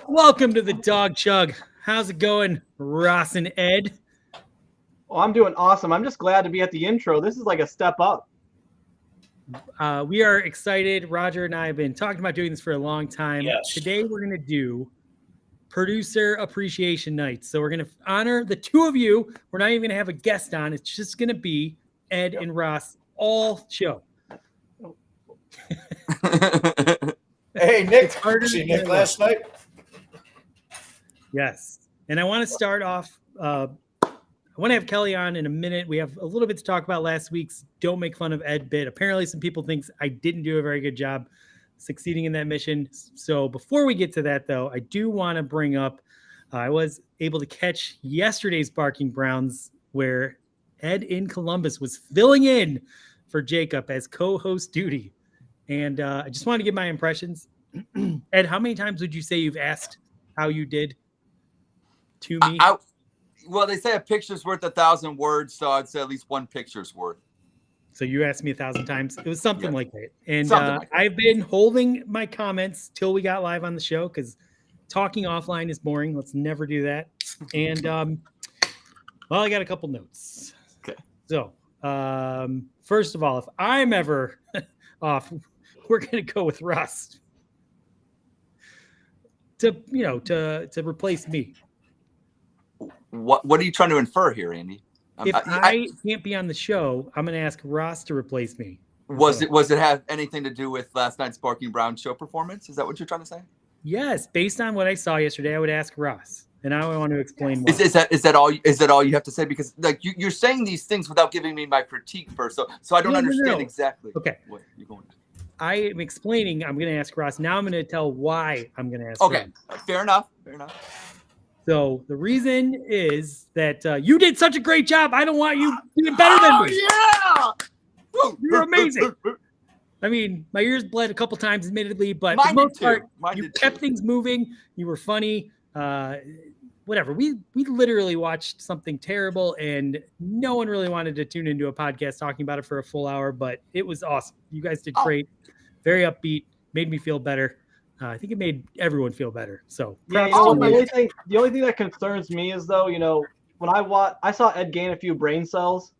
Welcome to the Dog Chug. How's it going, Ross and Ed? Well, I'm doing awesome. I'm just glad to be at the intro. This is like a step up. We are excited. Roger and I have been talking about doing this for a long time. Yes. Today we're going to do producer appreciation night. So we're going to honor the two of you. We're not even going to have a guest on. It's just going to be Ed and Ross all show. Hey, Nick. See Nick last night? Yes. And I want to start off. I want to have Kelly on in a minute. We have a little bit to talk about last week's Don't Make Fun of Ed bit. Apparently, some people think I didn't do a very good job succeeding in that mission. So before we get to that, though, I do want to bring up I was able to catch yesterday's Barking Browns where Ed in Columbus was filling in for Jacob as co-host duty. And I just wanted to give my impressions. Ed, how many times would you say you've asked how you did to me? Well, they say a picture's worth 1,000 words, so I'd say at least one picture's worth. So you asked me 1,000 times. It was something like that. And Like that. I've been holding my comments till we got live on the show because talking offline is boring. Let's never do that. And, well, I got a couple notes. Okay. So, first of all, if I'm ever off, we're going to go with Russ to replace me. What are you trying to infer here, Andy? If I can't be on the show, I'm going to ask Ross to replace me. Was it have anything to do with last night's Barking Brown show performance? Is that what you're trying to say? Yes, based on what I saw yesterday, I would ask Ross, and now I want to explain why. Is that all you have to say? Because like you're saying these things without giving me my critique first, so I don't understand exactly. Okay, what you're going to. I am explaining. I'm going to ask Ross. Now I'm going to tell why I'm going to ask. Okay, Ross. Fair enough. So the reason is that you did such a great job. I don't want you doing better than me. Yeah! You're amazing. I mean, my ears bled a couple times, admittedly, but Mine for the most did too. part, Mine you did kept too. things moving. You were funny. Whatever. We literally watched something terrible, and no one really wanted to tune into a podcast talking about it for a full hour, but it was awesome. You guys did great. Very upbeat. Made me feel better. I think it made everyone feel better. So Yeah, the only thing that concerns me is though, when I saw Ed gain a few brain cells,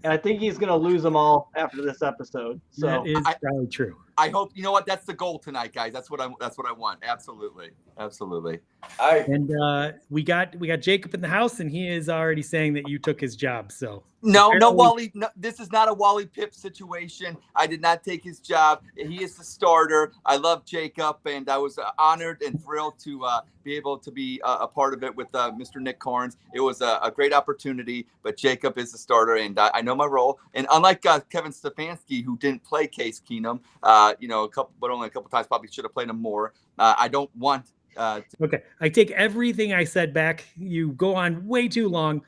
and I think he's gonna lose them all after this episode. So that is probably true. I hope that's the goal tonight, guys. That's what I want. Absolutely. And we got Jacob in the house, and he is already saying that you took his job. So no, Wally. No, this is not a Wally Pip situation. I did not take his job. He is the starter. I love Jacob, and I was honored and thrilled to be able to be a part of it with Mr. Nick Carnes. It was a great opportunity, but Jacob is the starter, and I know my role. And unlike Kevin Stefanski, who didn't play Case Keenum, only a couple times, probably should have played him more. I don't want. Okay, I take everything I said back. You go on way too long.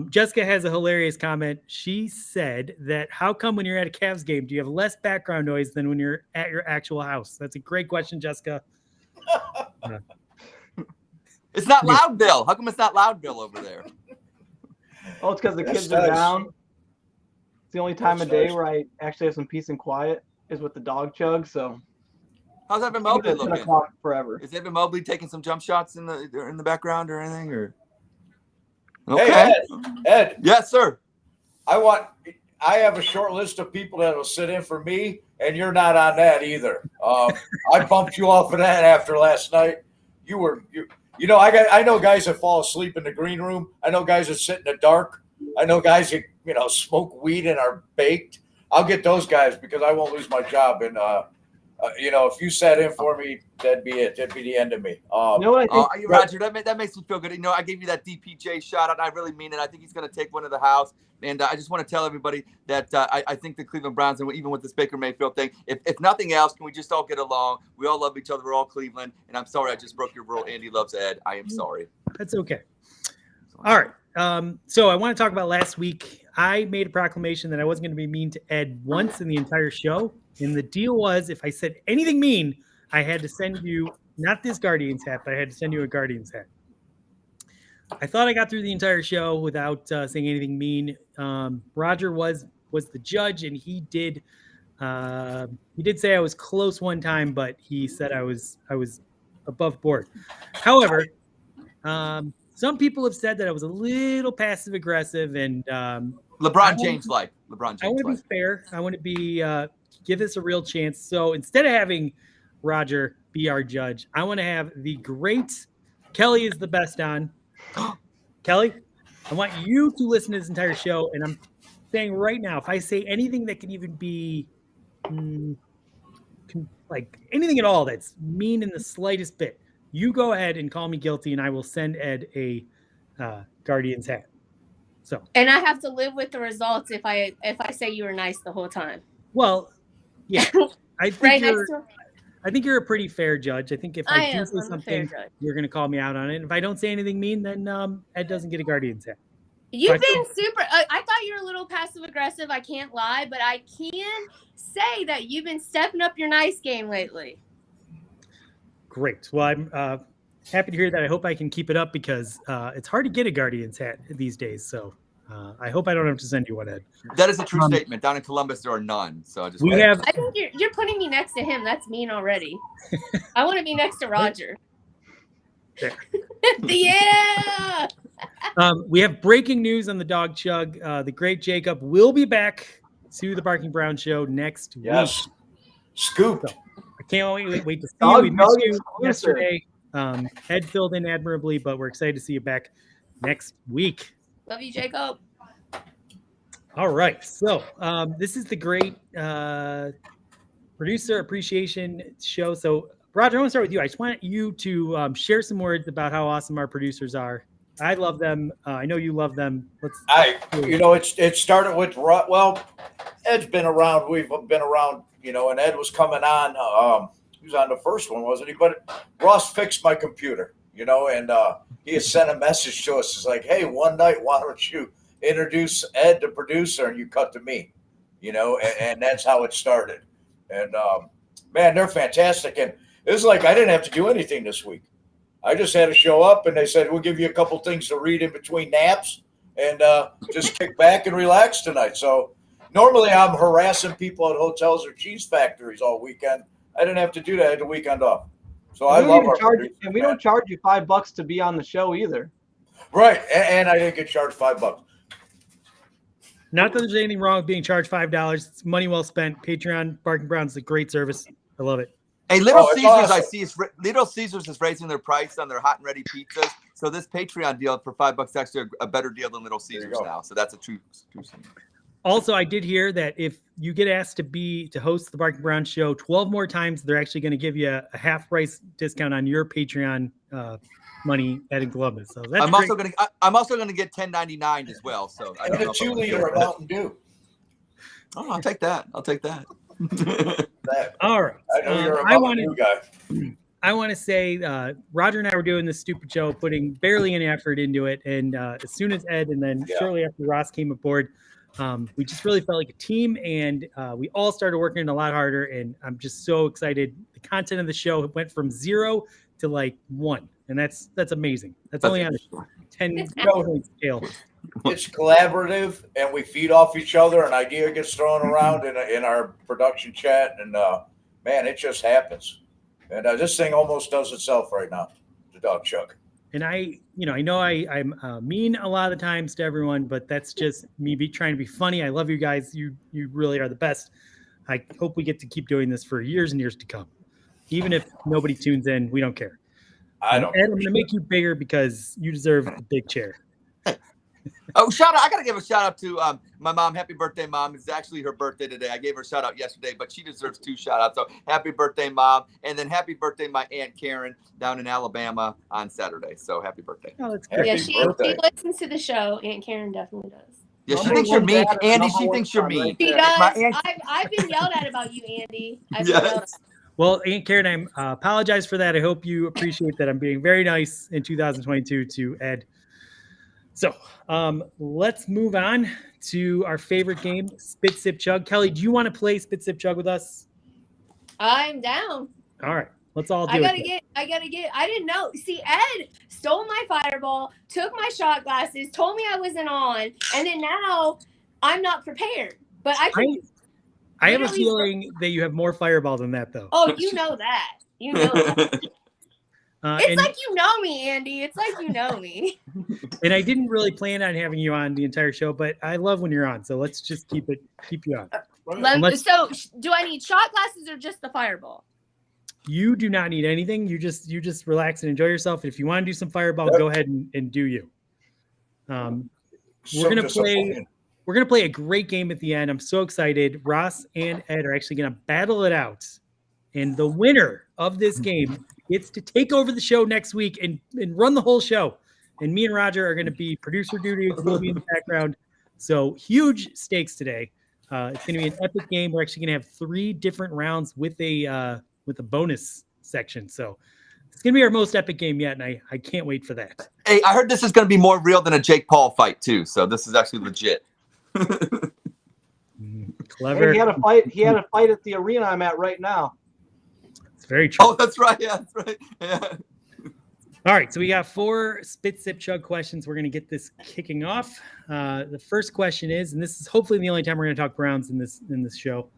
Jessica has a hilarious comment. She said that how come when you're at a Cavs game, do you have less background noise than when you're at your actual house? That's a great question, Jessica. It's not Loudville. How come it's not Loudville over there? Oh, it's because the kids are down. It's the only time of day where I actually have some peace and quiet is with the dog chug. So how's Evan Mobley looking? Forever. Is Evan Mobley taking some jump shots in the background or anything? Or okay. Hey, Ed. Yes, sir. I have a short list of people that will sit in for me, and you're not on that either. I bumped you off of that after last night. I know guys that fall asleep in the green room. I know guys that sit in the dark. I know guys that smoke weed and are baked. I'll get those guys because I won't lose my job. And if you sat in for me, that'd be it. That'd be the end of me. Roger, that makes me feel good. I gave you that DPJ shot, and I really mean it. I think he's going to take one to the house. And I just want to tell everybody that I think the Cleveland Browns, and even with this Baker Mayfield thing, if nothing else, can we just all get along? We all love each other. We're all Cleveland. And I'm sorry I just broke your rule. Andy loves Ed. I am sorry. That's okay. All right. So I want to talk about last week. I made a proclamation that I wasn't going to be mean to Ed once in the entire show. And the deal was if I said anything mean, I had to send you, not this Guardians hat, but I had to send you a Guardians hat. I thought I got through the entire show without saying anything mean. Roger was the judge, and he did say I was close one time, but he said I was above board. However, some people have said that I was a little passive aggressive, and LeBron James like. LeBron James I want to be fair. I want to be give this a real chance. So instead of having Roger be our judge, I want to have the great Kelly is the best on. Kelly, I want you to listen to this entire show, and I'm saying right now, if I say anything that can even be like anything at all that's mean in the slightest bit, you go ahead and call me guilty, and I will send Ed a Guardians hat. So, and I have to live with the results if I say you were nice the whole time. Well, yeah, I think Right you're, next to I think you're a pretty fair judge. I think if I do am. say I'm a fair something, judge. you're going to call me out on it. And if I don't say anything mean, then Ed doesn't get a Guardians hat. You've But- been super. I thought you were a little passive aggressive. I can't lie, but I can say that you've been stepping up your nice game lately. Great. Well, I'm happy to hear that. I hope I can keep it up because it's hard to get a Guardians hat these days. So I hope I don't have to send you one, Ed. That is a true statement. Down in Columbus, there are none. So I just We have I think you're putting me next to him. That's mean already. I want to be next to Roger. There. Yeah. we have breaking news on the dog chug. The great Jacob will be back to the Barking Brown show next Yes. week. Scooped. So, I can't wait to see Dog you. We missed Chug you exclusive. yesterday. Ed filled in admirably, but we're excited to see you back next week. Love you, Jacob. All right. So this is the great producer appreciation show. So Roger, I want to start with you. I just want you to share some words about how awesome our producers are. I love them. I know you love them. It started with, well, Ed's been around. We've been around, and Ed was coming on. He was on the first one, wasn't he? But Ross fixed my computer, and he has sent a message to us. It's like, hey, one night, why don't you introduce Ed, the producer, and you cut to me, and that's how it started. And man, they're fantastic. And it was like I didn't have to do anything this week. I just had to show up, and they said, we'll give you a couple things to read in between naps and just kick back and relax tonight. So normally I'm harassing people at hotels or cheese factories all weekend. I didn't have to do that. I had the weekend off. So I love our producers, and we man. don't charge you $5 to be on the show either. Right. And I didn't get charged $5. Not that there's anything wrong with being charged $5. It's money well spent. Patreon, Barking Brown's a great service. I love it. Hey, Little it's Caesars, awesome. I see Little Caesars is raising their price on their hot and ready pizzas. So this Patreon deal for $5 extra, a better deal than Little Caesars go. now. So that's a true thing. Also, I did hear that if you get asked to host the Barking Brown show 12 more times, they're actually going to give you a half price discount on your Patreon money at Columbus. So that's I'm also gonna get $10.99 as well. So I And don't a know if I'm gonna 2 do liter it. of Mountain Dew. Oh, I'll take that. That. all right. I know you're a I Mountain Dew guy. I want to say Roger and I were doing this stupid show, putting barely any effort into it. And as soon as Ed and then shortly after Ross came aboard, we just really felt like a team, and we all started working a lot harder. And I'm just so excited. The content of the show went from 0 to like 1, and that's amazing. That's only on a 10 point scale. It's collaborative, and we feed off each other. An idea gets thrown around in our production chat, and man, it just happens. And this thing almost does itself right now, the dog chuck. And I know I'm mean a lot of the times to everyone, but that's just me trying to be funny. I love you guys. You really are the best. I hope we get to keep doing this for years and years to come. Even if nobody tunes in, we don't care. I don't. Ed, I'm going to make you bigger because you deserve the big chair. Oh, shout out! I gotta give a shout out to my mom. Happy birthday, Mom! It's actually her birthday today. I gave her a shout out yesterday, but she deserves 2 shout outs. So happy birthday, Mom! And then happy birthday, my Aunt Karen down in Alabama on Saturday. So happy birthday! Oh, that's Happy great. Yeah, she birthday. listens to the show. Aunt Karen definitely does. Yeah, she Number thinks you're one mean, dad, Andy. number She one thinks you're son mean. right She there. does. My aunt- I've been yelled at about you, Andy. I've been yelled at. Yes. Well, Aunt Karen, I apologize for that. I hope you appreciate that I'm being very nice in 2022 to Ed. So let's move on to our favorite game, Spit, Sip, Chug. Kelly, do you want to play Spit, Sip, Chug with us? I'm down. All right, let's all do I it. gotta get. I didn't know. See, Ed stole my fireball, took my shot glasses, told me I wasn't on, and then now I'm not prepared. But I can. I have a literally- feeling that you have more fireball than that, though. Oh, you know that. You know that. It's like you know me, Andy. It's like you know me. And I didn't really plan on having you on the entire show, but I love when you're on. So let's just keep you on. So do I need shot glasses or just the fireball? You do not need anything. You just relax and enjoy yourself. If you want to do some fireball, go ahead and do you. We're gonna play a great game at the end. I'm so excited. Ross and Ed are actually gonna battle it out, and the winner of this game gets to take over the show next week and run the whole show. And me and Roger are gonna be producer duties. We'll be in the background. So huge stakes today. It's gonna be an epic game. We're actually gonna have 3 different rounds with a bonus section. So it's going to be our most epic game yet, and I can't wait for that. Hey, I heard this is going to be more real than a Jake Paul fight, too. So this is actually legit. Clever. Hey, he had a fight at the arena I'm at right now. It's very true. Oh, that's right. Yeah, that's right. Yeah. All right, so we got 4 spit, sip, chug questions. We're going to get this kicking off. The first question is, and this is hopefully the only time we're going to talk Browns in this show.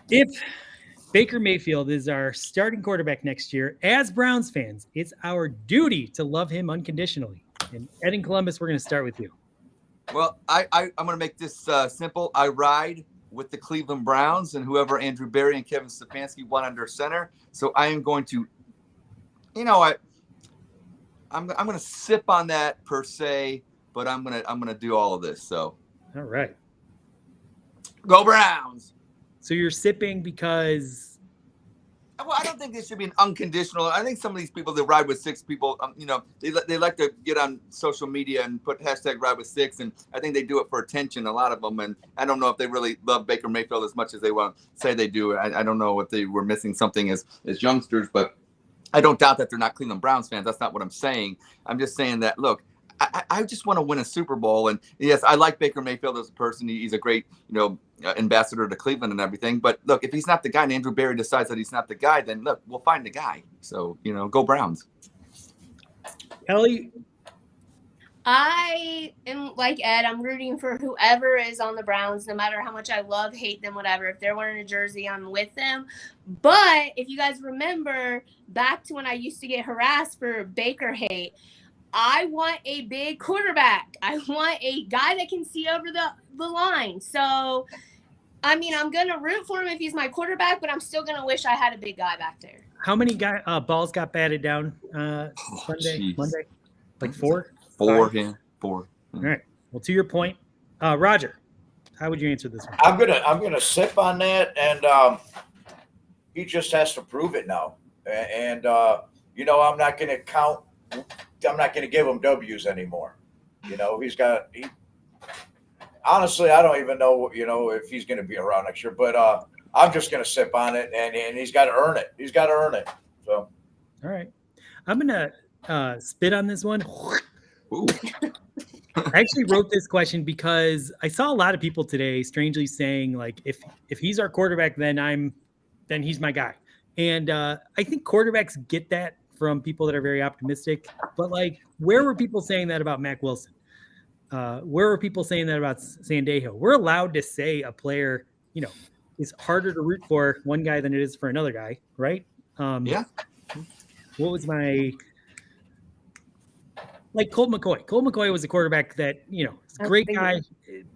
If Baker Mayfield is our starting quarterback next year, as Browns fans, it's our duty to love him unconditionally. And Ed in Columbus, we're going to start with you. Well, I'm going to make this simple. I ride with the Cleveland Browns and whoever Andrew Berry and Kevin Stefanski want under center. So I am going to, I'm going to sip on that per se, but I'm going to do all of this. So, all right, go Browns. So you're sipping because. Well, I don't think this should be an unconditional. I think some of these people that ride with 6 people, they like to get on social media and put hashtag ride with 6. And I think they do it for attention, a lot of them. And I don't know if they really love Baker Mayfield as much as they want to say they do. I don't know if they were missing something as youngsters, but I don't doubt that they're not Cleveland Browns fans. That's not what I'm saying. I'm just saying that, look, I just want to win a Super Bowl. And yes, I like Baker Mayfield as a person. He's a great, ambassador to Cleveland and everything. But look, if he's not the guy and Andrew Berry decides that he's not the guy, then look, we'll find the guy. So, go Browns. Kelly? I am like Ed. I'm rooting for whoever is on the Browns, no matter how much I love, hate them, whatever. If they're wearing a jersey, I'm with them. But if you guys remember back to when I used to get harassed for Baker hate, I want a big quarterback. I want a guy that can see over the line. So, I'm going to root for him if he's my quarterback, but I'm still going to wish I had a big guy back there. How many balls got batted down Monday? Like 4? 4, yeah, 4. All right. Well, to your point, Roger, how would you answer this one? I'm gonna sip on that, and he just has to prove it now. And I'm not gonna count. I'm not going to give him W's anymore. Honestly, I don't even know, if he's going to be around next year, but I'm just going to sip on it, and he's got to earn it. He's got to earn it. So, all right. I'm going to spit on this one. Ooh. I actually wrote this question because I saw a lot of people today strangely saying, like, if he's our quarterback, then he's my guy. And I think quarterbacks get that from people that are very optimistic, but like, where were people saying that about Mac Wilson? Where were people saying that about Sandejo? We're allowed to say a player, is harder to root for one guy than it is for another guy, right? Yeah. What was Colt McCoy? Colt McCoy was a quarterback that, is a great guy,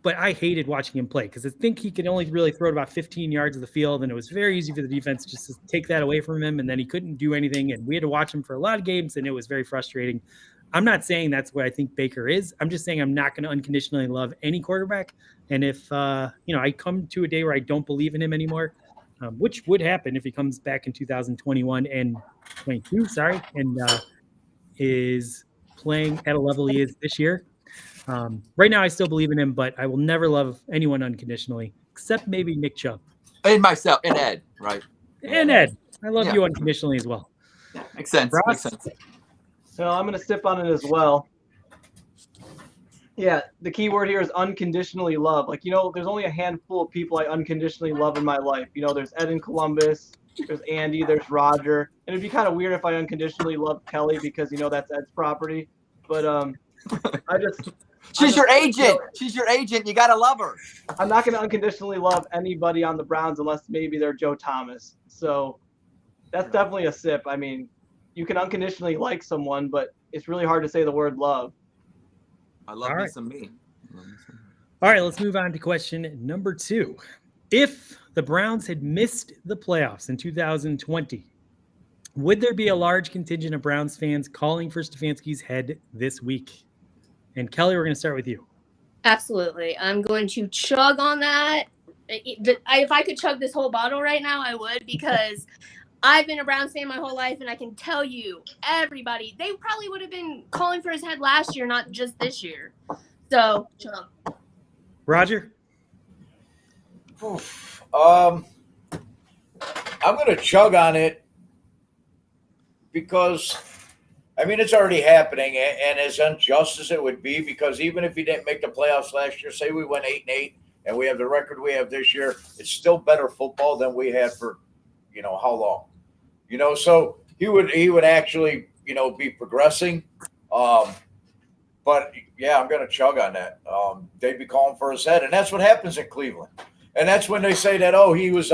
but I hated watching him play because I think he could only really throw it about 15 yards of the field, and it was very easy for the defense just to take that away from him, and then he couldn't do anything, and we had to watch him for a lot of games, and it was very frustrating. I'm not saying that's what I think Baker is. I'm just saying I'm not going to unconditionally love any quarterback, and if I come to a day where I don't believe in him anymore, which would happen if he comes back in 2021 and 22, and is playing at a level he is this year. Right now, I still believe in him, but I will never love anyone unconditionally, except maybe Nick Chubb. And myself, and Ed, right? And Ed. I love you unconditionally as well. Yeah, makes sense. Ross? Makes sense. So I'm going to sip on it as well. Yeah, the key word here is unconditionally love. Like, there's only a handful of people I unconditionally love in my life. There's Ed in Columbus, there's Andy, there's Roger. And it'd be kind of weird if I unconditionally loved Kelly because, that's Ed's property. But She's your agent. She's your agent. You got to love her. I'm not going to unconditionally love anybody on the Browns unless maybe they're Joe Thomas. So that's definitely a sip. you can unconditionally like someone, but it's really hard to say the word love. I love All me right. some me. All right, let's move on to question number 2. If the Browns had missed the playoffs in 2020, would there be a large contingent of Browns fans calling for Stefanski's head this week? And Kelly, we're going to start with you. Absolutely. I'm going to chug on that. If I could chug this whole bottle right now, I would, because I've been a Browns fan my whole life, and I can tell you, everybody, they probably would have been calling for his head last year, not just this year. So, chug. Roger? Oof. I'm going to chug on it because, I mean, it's already happening, and as unjust as it would be, because even if he didn't make the playoffs last year, say we went 8-8 and we have the record we have this year, it's still better football than we had for, how long? So he would actually, be progressing. But yeah, I'm going to chug on that. They'd be calling for his head, and that's what happens in Cleveland. And that's when they say that, he was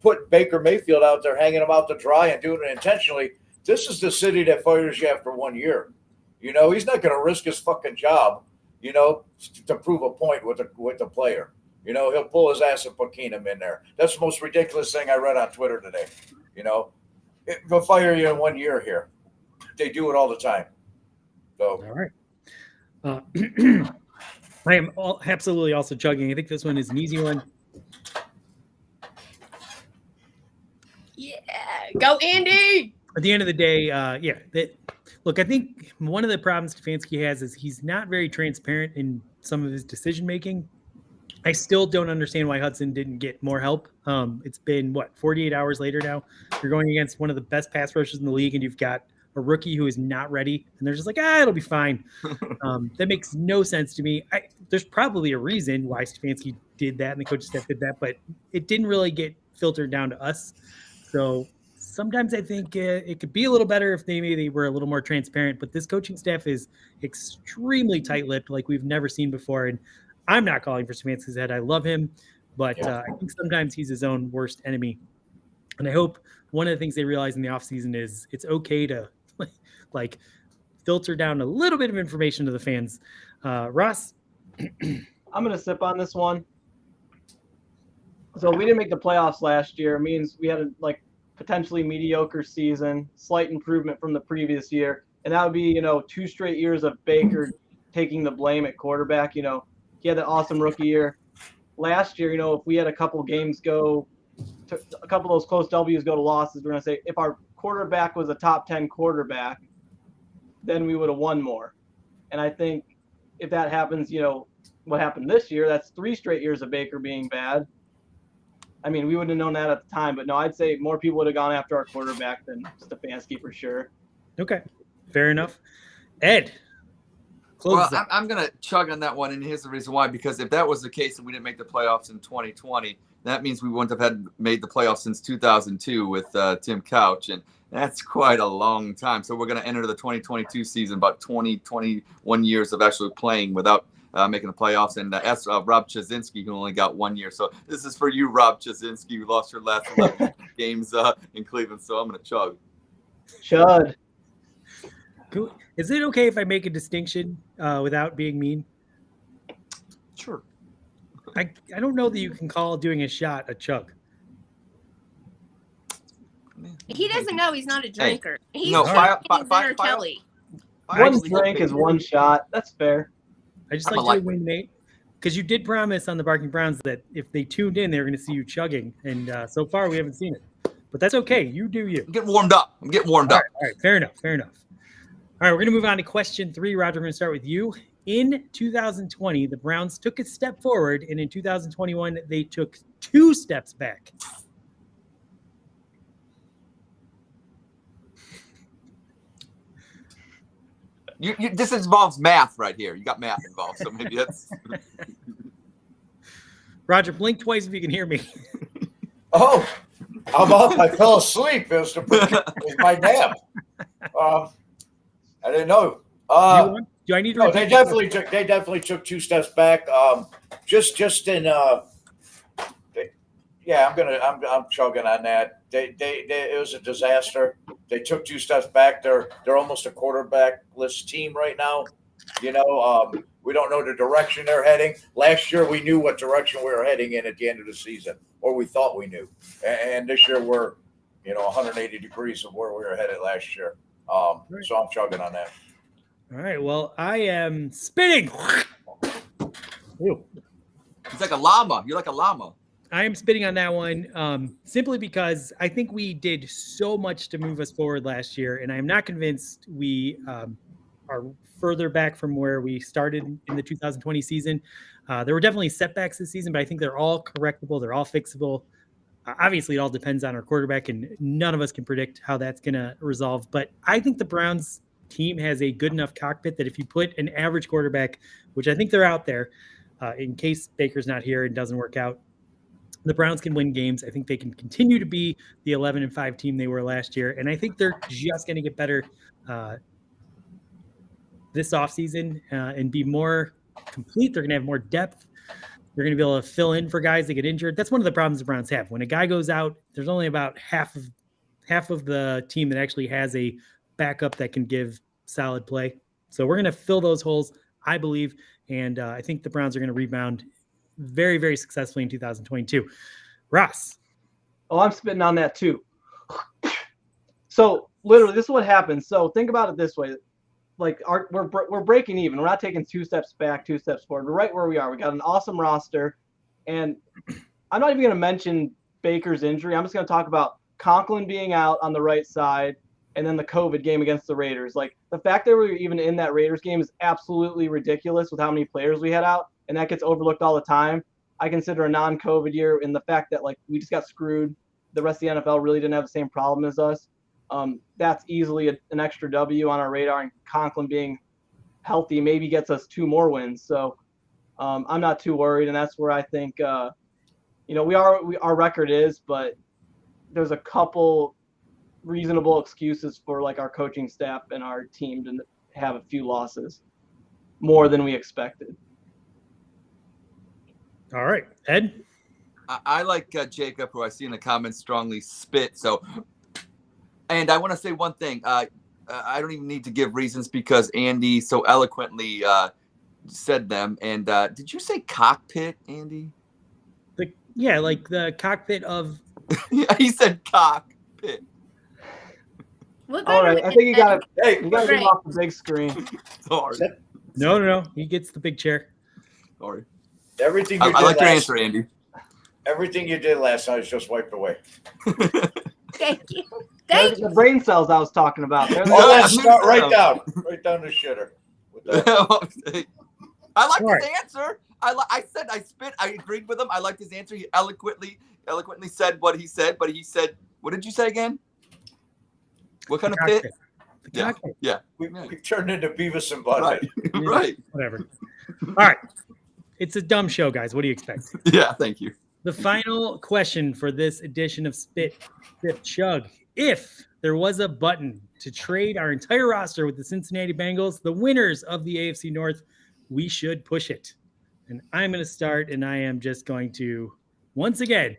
putting Baker Mayfield out there, hanging him out to dry and doing it intentionally. This is the city that fires you after 1 year. He's not going to risk his fucking job, to prove a point with the player. He'll pull his ass and put Keenum in there. That's the most ridiculous thing I read on Twitter today. They'll fire you in 1 year here. They do it all the time. So. All right. I am absolutely also chugging. I think this one is an easy one. Yeah. Go, Andy! At the end of the day, look, I think one of the problems Stefanski has is he's not very transparent in some of his decision making. I still don't understand why Hudson didn't get more help. It's been 48 hours later now. You're going against one of the best pass rushers in the league, and you've got a rookie who is not ready, and they're just like, it'll be fine. That makes no sense to me. There's probably a reason why Stefanski did that and the coaching staff did that, but it didn't really get filtered down to us. So sometimes I think it could be a little better if they were a little more transparent, but this coaching staff is extremely tight-lipped like we've never seen before, and I'm not calling for Stefanski's head. I love him, but I think sometimes he's his own worst enemy. And I hope one of the things they realize in the offseason is it's okay to filter down a little bit of information to the fans. Ross? I'm going to sip on this one. So we didn't make the playoffs last year. It means we had a potentially mediocre season, slight improvement from the previous year. And that would be, 2 straight years of Baker taking the blame at quarterback. He had that awesome rookie year. Last year, if we had a couple games go, a couple of those close W's go to losses, we're going to say if our quarterback was a top 10 quarterback, then we would have won more. And I think if that happens, what happened this year, that's 3 straight years of Baker being bad. I mean, we wouldn't have known that at the time, but no, I'd say more people would have gone after our quarterback than Stefanski for sure. Okay, fair enough. Ed? Well, I'm going to chug on that one, and here's the reason why. Because if that was the case and we didn't make the playoffs in 2020, that means we wouldn't have made the playoffs since 2002 with Tim Couch, and that's quite a long time. So we're going to enter the 2022 season, about 21 years of actually playing without making the playoffs, and that's Rob Chazinski, who only got 1 year. So this is for you, Rob Chazinski, who lost your last 11 games in Cleveland. So I'm going to chug. Chud. Cool. Is it okay if I make a distinction without being mean? Sure. I don't know that you can call doing a shot a chug. He doesn't know he's not a drinker. He's no, Kelly. One drink is one shot. That's fair. I just like to win, Nate, because you did promise on the Barking Browns that if they tuned in, they were going to see you chugging, and so far we haven't seen it. But that's okay. You do you. I'm getting warmed up. All right. Fair enough. All right, we're going to move on to question 3. Roger, we're going to start with you. In 2020, the Browns took a step forward, and in 2021, they took 2 steps back. This involves math right here. You got math involved, so maybe that's. Roger, blink twice if you can hear me. Oh, I'm up. I fell asleep. It was my nap. I didn't know. Do I need to? No, they definitely took 2 steps back. Just in Yeah, I'm chugging on that. It was a disaster. They took 2 steps back. They're almost a quarterbackless team right now. We don't know the direction they're heading. Last year we knew what direction we were heading in at the end of the season, or we thought we knew. And this year we're, 180 degrees of where we were headed last year. So I'm chugging on that. All right. Well, I am spitting. Ew. It's like a llama. You're like a llama. I am spitting on that one simply because I think we did so much to move us forward last year, and I am not convinced we are further back from where we started in the 2020 season. There were definitely setbacks this season, but I think they're all correctable. They're all fixable. Obviously, it all depends on our quarterback, and none of us can predict how that's going to resolve. But I think the Browns team has a good enough cockpit that if you put an average quarterback, which I think they're out there, in case Baker's not here and doesn't work out, the Browns can win games. I think they can continue to be the 11-5 team they were last year. And I think they're just going to get better this offseason and be more complete. They're going to have more depth. They're going to be able to fill in for guys that get injured. That's one of the problems the Browns have. When a guy goes out, there's only about half of the team that actually has a backup that can give solid play. So we're going to fill those holes, I believe. And I think the Browns are going to rebound very, very successfully in 2022. Ross. Oh, I'm spitting on that too. So literally, this is what happens. So think about it this way: like we're breaking even. We're not taking 2 steps back, 2 steps forward. We're right where we are. We got an awesome roster, and I'm not even going to mention Baker's injury. I'm just going to talk about Conklin being out on the right side, and then the COVID game against the Raiders. Like the fact that we were even in that Raiders game is absolutely ridiculous with how many players we had out. And that gets overlooked all the time. I consider a non-COVID year, and the fact that like we just got screwed. The rest of the NFL really didn't have the same problem as us. That's easily an extra W on our radar. And Conklin being healthy maybe gets us 2 more wins. So I'm not too worried, and that's where I think our record is. But there's a couple reasonable excuses for like our coaching staff and our team to have a few losses, more than we expected. All right, Ed. I like Jacob, who I see in the comments strongly spit. So, and I want to say one thing. I don't even need to give reasons because Andy so eloquently said them. And did you say cockpit, Andy? Like the cockpit of. Yeah, he said cockpit. All right, I think you got to. Hey, you got to get off the big screen. Sorry. No. He gets the big chair. Sorry. Everything you I did like your answer, Andy. Everything you did last night is just wiped away. Thank you. There's the brain cells I was talking about. Oh, let's start right down the shitter. I like Right. his answer. I said I spit. I agreed with him. I liked his answer. He eloquently said what he said. But he said, what did you say again? What kind of pit? The cockpit. Yeah. We turned into Beavis and Butthead. Right. Right. Whatever. All right. It's a dumb show, guys. What do you expect? Yeah. Thank you. The final question for this edition of Spit, Sip, Chug. If there was a button to trade our entire roster with the Cincinnati Bengals, the winners of the AFC North, we should push it. And I'm going to start, and I am just going to, once again,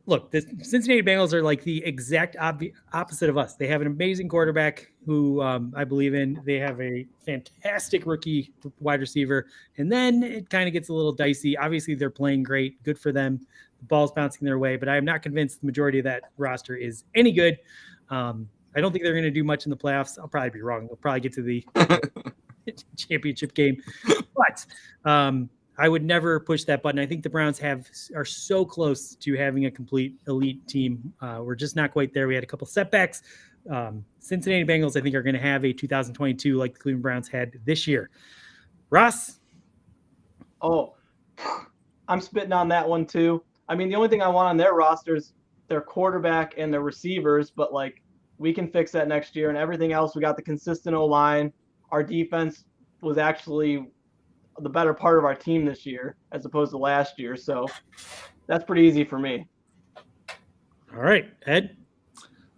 look, the Cincinnati Bengals are like the exact opposite of us. They have an amazing quarterback who I believe in. They have a fantastic rookie wide receiver. And then it kind of gets a little dicey. Obviously, they're playing great. Good for them. The ball's bouncing their way. But I am not convinced the majority of that roster is any good. I don't think they're going to do much in the playoffs. I'll probably be wrong. They'll probably get to the championship game. But I would never push that button. I think the Browns are so close to having a complete elite team. We're just not quite there. We had a couple setbacks. Cincinnati Bengals, I think, are going to have a 2022 like the Cleveland Browns had this year. Ross? Oh, I'm spitting on that one too. I mean, the only thing I want on their roster is their quarterback and their receivers, but like we can fix that next year. And everything else, we got the consistent O-line. Our defense was actually the better part of our team this year as opposed to last year. So that's pretty easy for me. All right, Ed?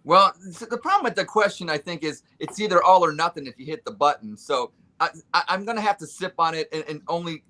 Well, the problem with the question, I think, is it's either all or nothing if you hit the button. So I'm going to have to sip on it and only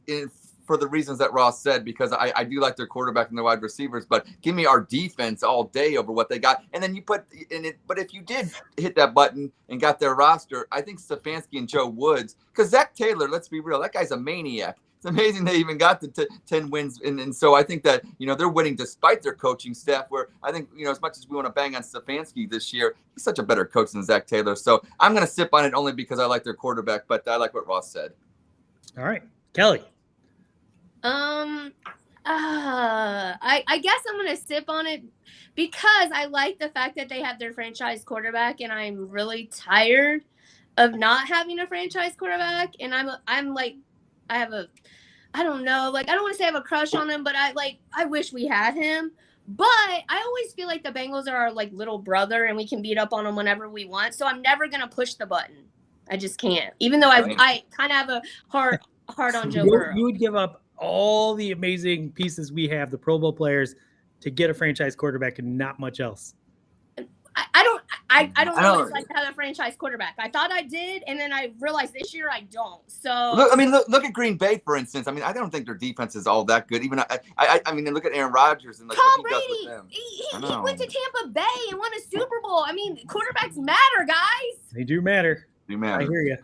for the reasons that Ross said, because I do like their quarterback and their wide receivers, but give me our defense all day over what they got. And then you put in it. But if you did hit that button and got their roster, I think Stefanski and Joe Woods, because Zach Taylor, let's be real, that guy's a maniac. It's amazing they even got the 10 wins. And so I think that, they're winning despite their coaching staff, where I think, as much as we want to bang on Stefanski this year, he's such a better coach than Zach Taylor. So I'm going to sip on it only because I like their quarterback, but I like what Ross said. All right. Kelly. I guess I'm going to sip on it because I like the fact that they have their franchise quarterback, and I'm really tired of not having a franchise quarterback. And I'm like, I don't know, like, I don't want to say I have a crush on him, but I wish we had him. But I always feel like the Bengals are our like little brother, and we can beat up on them whenever we want. So I'm never going to push the button. I just can't, even though I kind of have a hard on Joe Burrow. You would give up all the amazing pieces we have, the Pro Bowl players, to get a franchise quarterback and not much else. I don't know what it's like to have a franchise quarterback. I thought I did, and then I realized this year I don't. So look at Green Bay, for instance. I mean, I don't think their defense is all that good. Even I mean, look at Aaron Rodgers and like Tom what he Brady. does with them. He went to Tampa Bay and won a Super Bowl. I mean, quarterbacks matter, guys. They do matter. I hear you.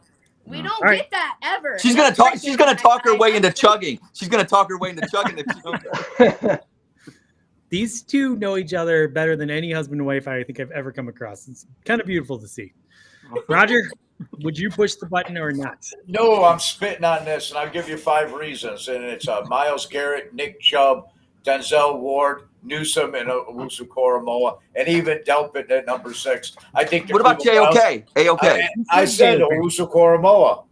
We don't get that ever. She's gonna talk. She's gonna talk her way into chugging. She's gonna talk her way into chugging if she don't. These two know each other better than any husband and wife I think I've ever come across. It's kind of beautiful to see. Roger, would you push the button or not? No, I'm spitting on this, and I'll give you 5 reasons. And it's Myles Garrett, Nick Chubb, Denzel Ward, Newsome, and Owusu Koramoah, and even Delpit at number 6. I think. What about JOK? AOK. I said Owusu Koramoah.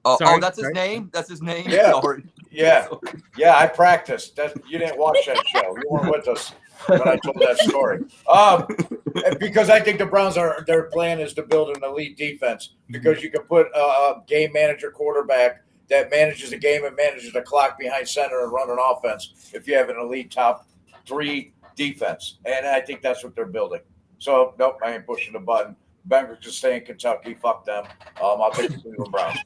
Oh, that's his name? That's his name? Yeah. Sorry. Yeah. Yeah, I practiced. You didn't watch that show. You weren't with us when I told that story. Because I think the Browns their plan is to build an elite defense, because you can put a game manager quarterback that manages the game and manages the clock behind center and run an offense if you have an elite top 3 defense. And I think that's what they're building. So, nope, I ain't pushing the button. Bengals can stay in Kentucky. Fuck them. I'll take the Cleveland Browns.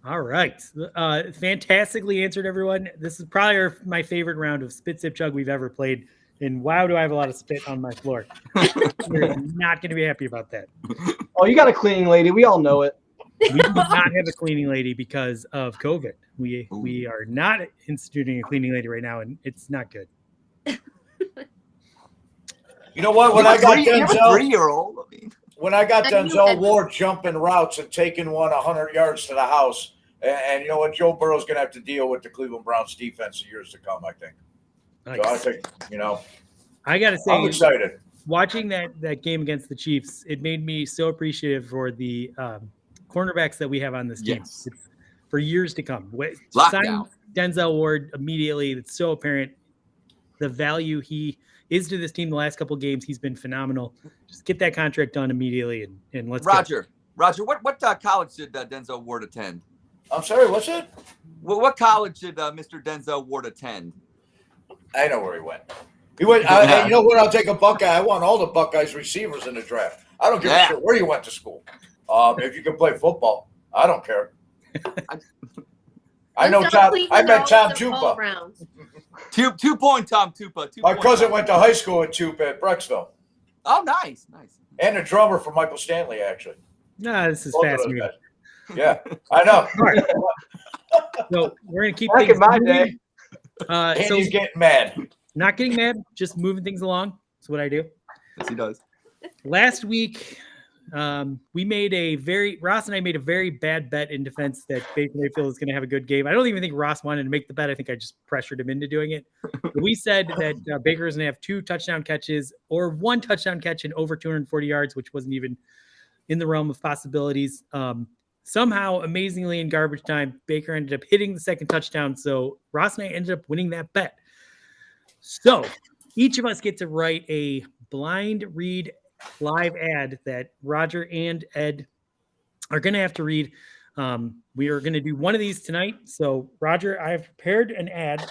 All right. Fantastically answered, everyone. This is probably my favorite round of Spit, Sip, Chug we've ever played. And wow, do I have a lot of spit on my floor. You're not going to be happy about that. Oh, you got a cleaning lady. We all know it. We do not have a cleaning lady because of COVID. We are not instituting a cleaning lady right now, and it's not good. You know what? When I got Denzel, 3-year-old. I mean, when I got Denzel Ward jumping routes and taking one 100 yards to the house, and you know what? Joe Burrow's going to have to deal with the Cleveland Browns defense in years to come, I think. Nice. So I think, I got to say, I'm excited. Watching that game against the Chiefs, it made me so appreciative for the cornerbacks that we have on this team. Yes. For years to come. Lockdown. Denzel Ward immediately. It's so apparent the value he is to this team. The last couple of games, he's been phenomenal. Just get that contract done immediately and let's go. Roger, what college did Denzel Ward attend? I'm sorry, what's it? Well, what college did Mr. Denzel Ward attend? I know where he went. He went. You know what? I'll take a Buckeye. I want all the Buckeyes receivers in the draft. I don't give a shit where you went to school. If you can play football, I don't care. I know Tom. I met Tom Tupa. 2 point Tom Tupa. My cousin went to high school at Tupa at Brecksville. Oh, nice. And the drummer for Michael Stanley, actually. Nah, this is fascinating. Yeah, I know. All right. So we're gonna keep back things in my moving. day. And he's getting mad. Not getting mad, just moving things along. That's what I do. Yes, he does. Last week, Ross and I made a very bad bet in defense that Baker Mayfield is going to have a good game. I don't even think Ross wanted to make the bet. I think I just pressured him into doing it. We said that Baker is going to have 2 touchdown catches or 1 touchdown catch and over 240 yards, which wasn't even in the realm of possibilities. Somehow, amazingly, in garbage time, Baker ended up hitting the second touchdown. So Ross and I ended up winning that bet. So each of us get to write a blind read live ad that Roger and Ed are going to have to read. We are going to do one of these tonight. So Roger, I have prepared an ad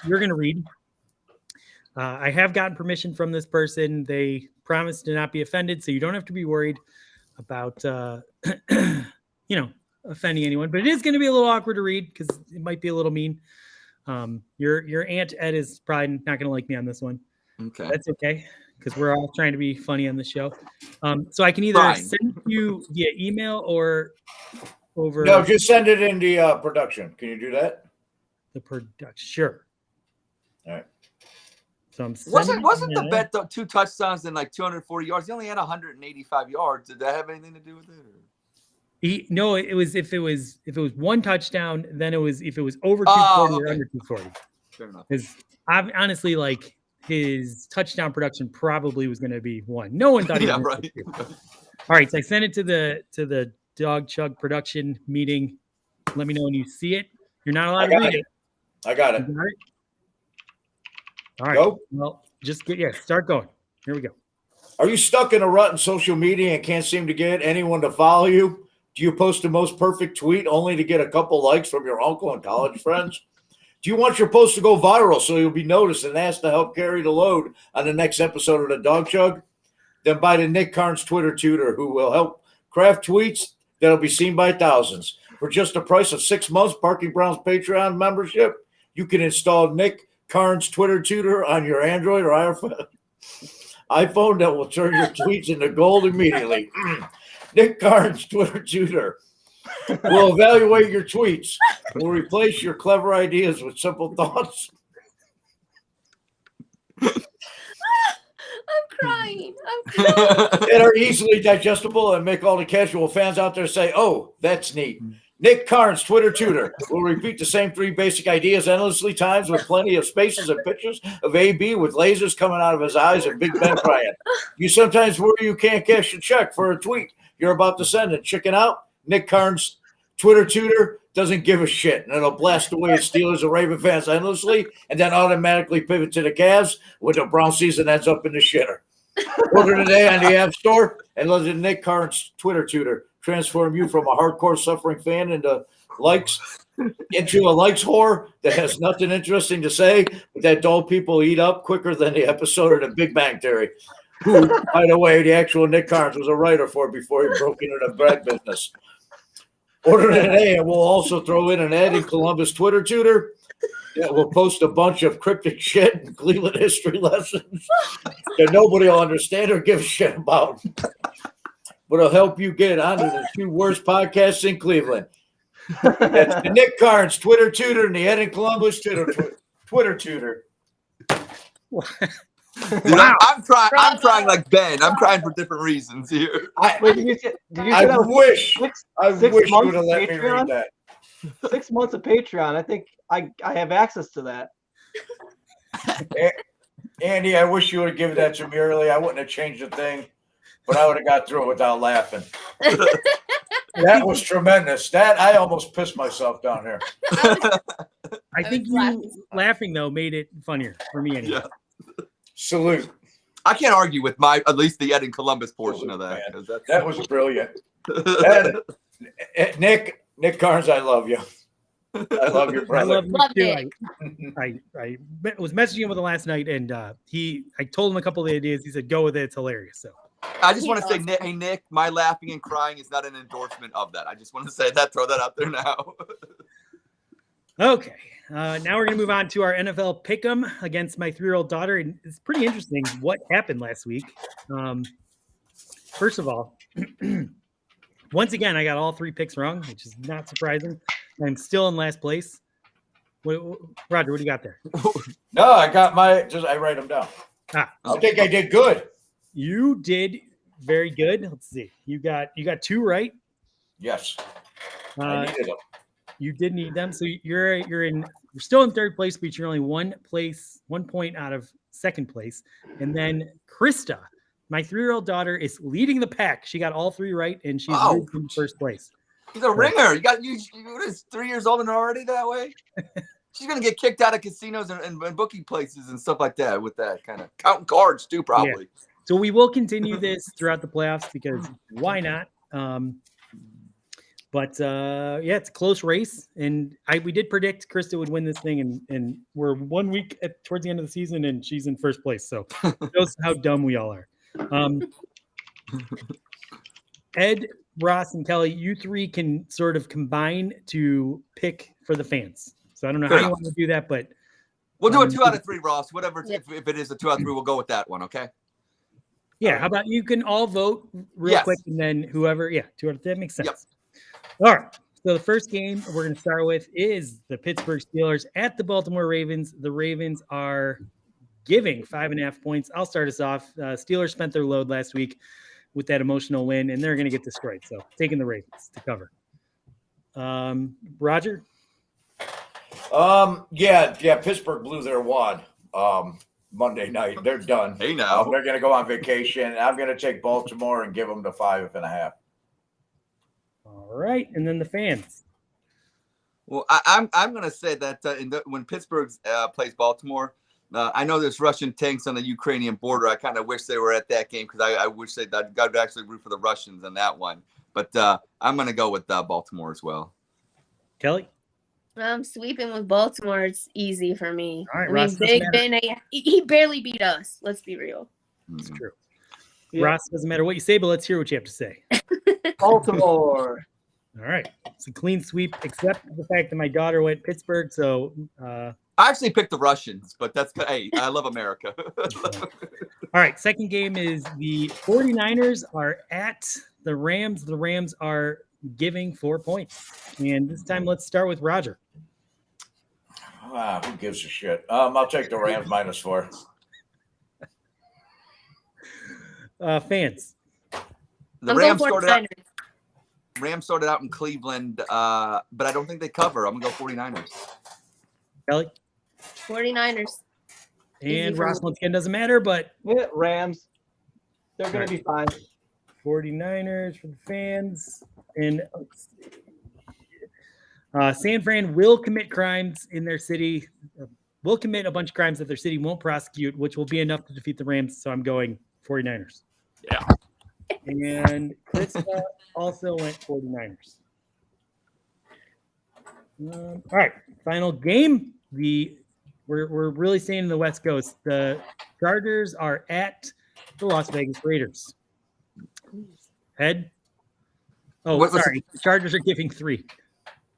you're going to read. I have gotten permission from this person. They promised to not be offended, so you don't have to be worried about, offending anyone, but it is going to be a little awkward to read because it might be a little mean. Your Aunt Ed is probably not going to like me on this one. Okay. That's okay because we're all trying to be funny on the show. So I can either Fine. send you via email or over No, just send it in the production. Can you do that? the production. Sure. All right. So I'm Wasn't the bet though 2 touchdowns and like 240 yards? He only had 185 yards. Did that have anything to do with it? No, it was if it was 1 touchdown, then it was if it was over 240 Oh, or okay. under 240. Fair enough. Because honestly, like his touchdown production probably was going to be 1. No one thought he was Yeah, gonna right. do it. All right, so I sent it to the Dog Chug production meeting. Let me know when you see it. You're not allowed to read it. I got You it. got it? All right. Go. Well, just start going. Here we go. Are you stuck in a rut in social media and can't seem to get anyone to follow you? Do you post the most perfect tweet only to get a couple likes from your uncle and college friends? Do you want your post to go viral so you'll be noticed and asked to help carry the load on the next episode of the Dog Chug? Then buy the Nick Carnes Twitter tutor who will help craft tweets that'll be seen by thousands. For just the price of 6 months Parking Brown's Patreon membership, you can install Nick Carnes Twitter tutor on your Android or iPhone that will turn your tweets into gold immediately. Nick Carnes Twitter tutor will evaluate your tweets. Will replace your clever ideas with simple thoughts. I'm crying. That are easily digestible and make all the casual fans out there say, "Oh, that's neat." Nick Carnes Twitter tutor will repeat the same 3 basic ideas endlessly times with plenty of spaces and pictures of AB with lasers coming out of his eyes and Big Ben crying. You sometimes worry you can't cash a check for a tweet you're about to send and chicken out. Nick Carnes Twitter tutor doesn't give a shit, and it'll blast away at Steelers and Raven fans endlessly and then automatically pivot to the Cavs when the Brown season ends up in the shitter. Order today on the App Store and let the Nick Carnes Twitter tutor transform you from a hardcore suffering fan into a likes whore that has nothing interesting to say, but that dull people eat up quicker than the episode of The Big Bang Theory. Who, by the way, the actual Nick Carnes was a writer for before he broke into the bread business. Order today, and we'll also throw in an Ed in Columbus Twitter tutor that will post a bunch of cryptic shit and Cleveland history lessons that nobody will understand or give a shit about. But it'll help you get onto the 2 worst podcasts in Cleveland. That's the Nick Carnes Twitter tutor and the Ed in Columbus Twitter tutor. Dude, I'm crying like Ben. I'm crying for different reasons here. Wait, did you say I that was wish six you months would have let me Patreon? read that. 6 months of Patreon. I think I have access to that. Andy, I wish you would have given that to me early. I wouldn't have changed a thing, but I would have got through it without laughing. That was tremendous. That I almost pissed myself down here. I think you laughing though made it funnier for me anyway. Yeah. Salute. I can't argue with at least the Ed in Columbus portion of that. 'Cause That was brilliant. Nick Carnes, I love you. I love your I brother. love Nick too. I was messaging him with him last night, and I told him a couple of the ideas. He said, "Go with it. It's hilarious." So I just want to say, Nick, hey, Nick, my laughing and crying is not an endorsement of that. I just want to say that, throw that out there now. Okay. Now we're going to move on to our NFL pick'em against my 3-year-old daughter. And it's pretty interesting what happened last week. First of all, once again, I got all 3 picks wrong, which is not surprising. I'm still in last place. Roger, what do you got there? No, I got I write them down. I think I did good. You did very good. Let's see. You got 2 right. Yes. I needed them. You did need them. So you're still in 3rd place, but you're only 1 point out of 2nd place. And then Krista, my 3-year-old daughter, is leading the pack. She got all 3 right, and she's in 1st place. He's a ringer. You is 3 years old and already that way? She's gonna get kicked out of casinos and booking places and stuff like that with that kind of counting cards too, probably. Yeah. So we will continue this throughout the playoffs because why not? But it's a close race, and we did predict Krista would win this thing, and we're 1 week towards the end of the season, and she's in 1st place. So it shows how dumb we all are. Ed, Ross, and Kelly, you three can sort of combine to pick for the fans. So I don't know Fair how you enough. want to do that, but We'll do a 2 out of 3, Ross. Whatever. Yeah. If it is a 2 out of 3, we'll go with that one. Okay. yeah, All right. how about you can all vote real Yes. quick and then whoever, 2 out of 3, that makes sense. Yep. All right. So the first game we're going to start with is the Pittsburgh Steelers at the Baltimore Ravens. The Ravens are giving 5.5 points. I'll start us off. Steelers spent their load last week with that emotional win, and they're going to get destroyed. So taking the Ravens to cover. Roger? Yeah, Pittsburgh blew their wad Monday night. They're done. Hey, now. They're going to go on vacation. I'm going to take Baltimore and give them the 5.5. All right. And then the fans. Well, I'm going to say that when Pittsburgh plays Baltimore, I know there's Russian tanks on the Ukrainian border. I kind of wish they were at that game because I wish I'd actually root for the Russians in that one. But I'm going to go with Baltimore as well. Kelly? I'm sweeping with Baltimore. It's easy for me. All right, I Ross, mean, doesn't Big Ben, he barely beat us. Let's be real. It's true. Yeah. Ross, doesn't matter what you say, but let's hear what you have to say. Baltimore. All right. It's a clean sweep, except the fact that my daughter went Pittsburgh. So, I actually picked the Russians, but hey, I love America. all right. Second game is the 49ers are at the Rams. The Rams are giving 4 points. And this time, let's start with Roger. Who gives a shit? I'll take the Rams -4. Fans. The I'm Rams going started out in Cleveland, but I don't think they cover. I'm going to go 49ers. Kelly? 49ers. And Ross, once again, doesn't matter, but Yeah, Rams. They're going to be fine. 49ers for the fans. And San Fran will commit crimes in their city, will commit a bunch of crimes that their city won't prosecute, which will be enough to defeat the Rams. So I'm going 49ers. Yeah. And Krista also went 49ers. All right, final game. We're really staying in the West Coast. The Chargers are at the Las Vegas Raiders. Ed? Oh, sorry. The Chargers are giving 3.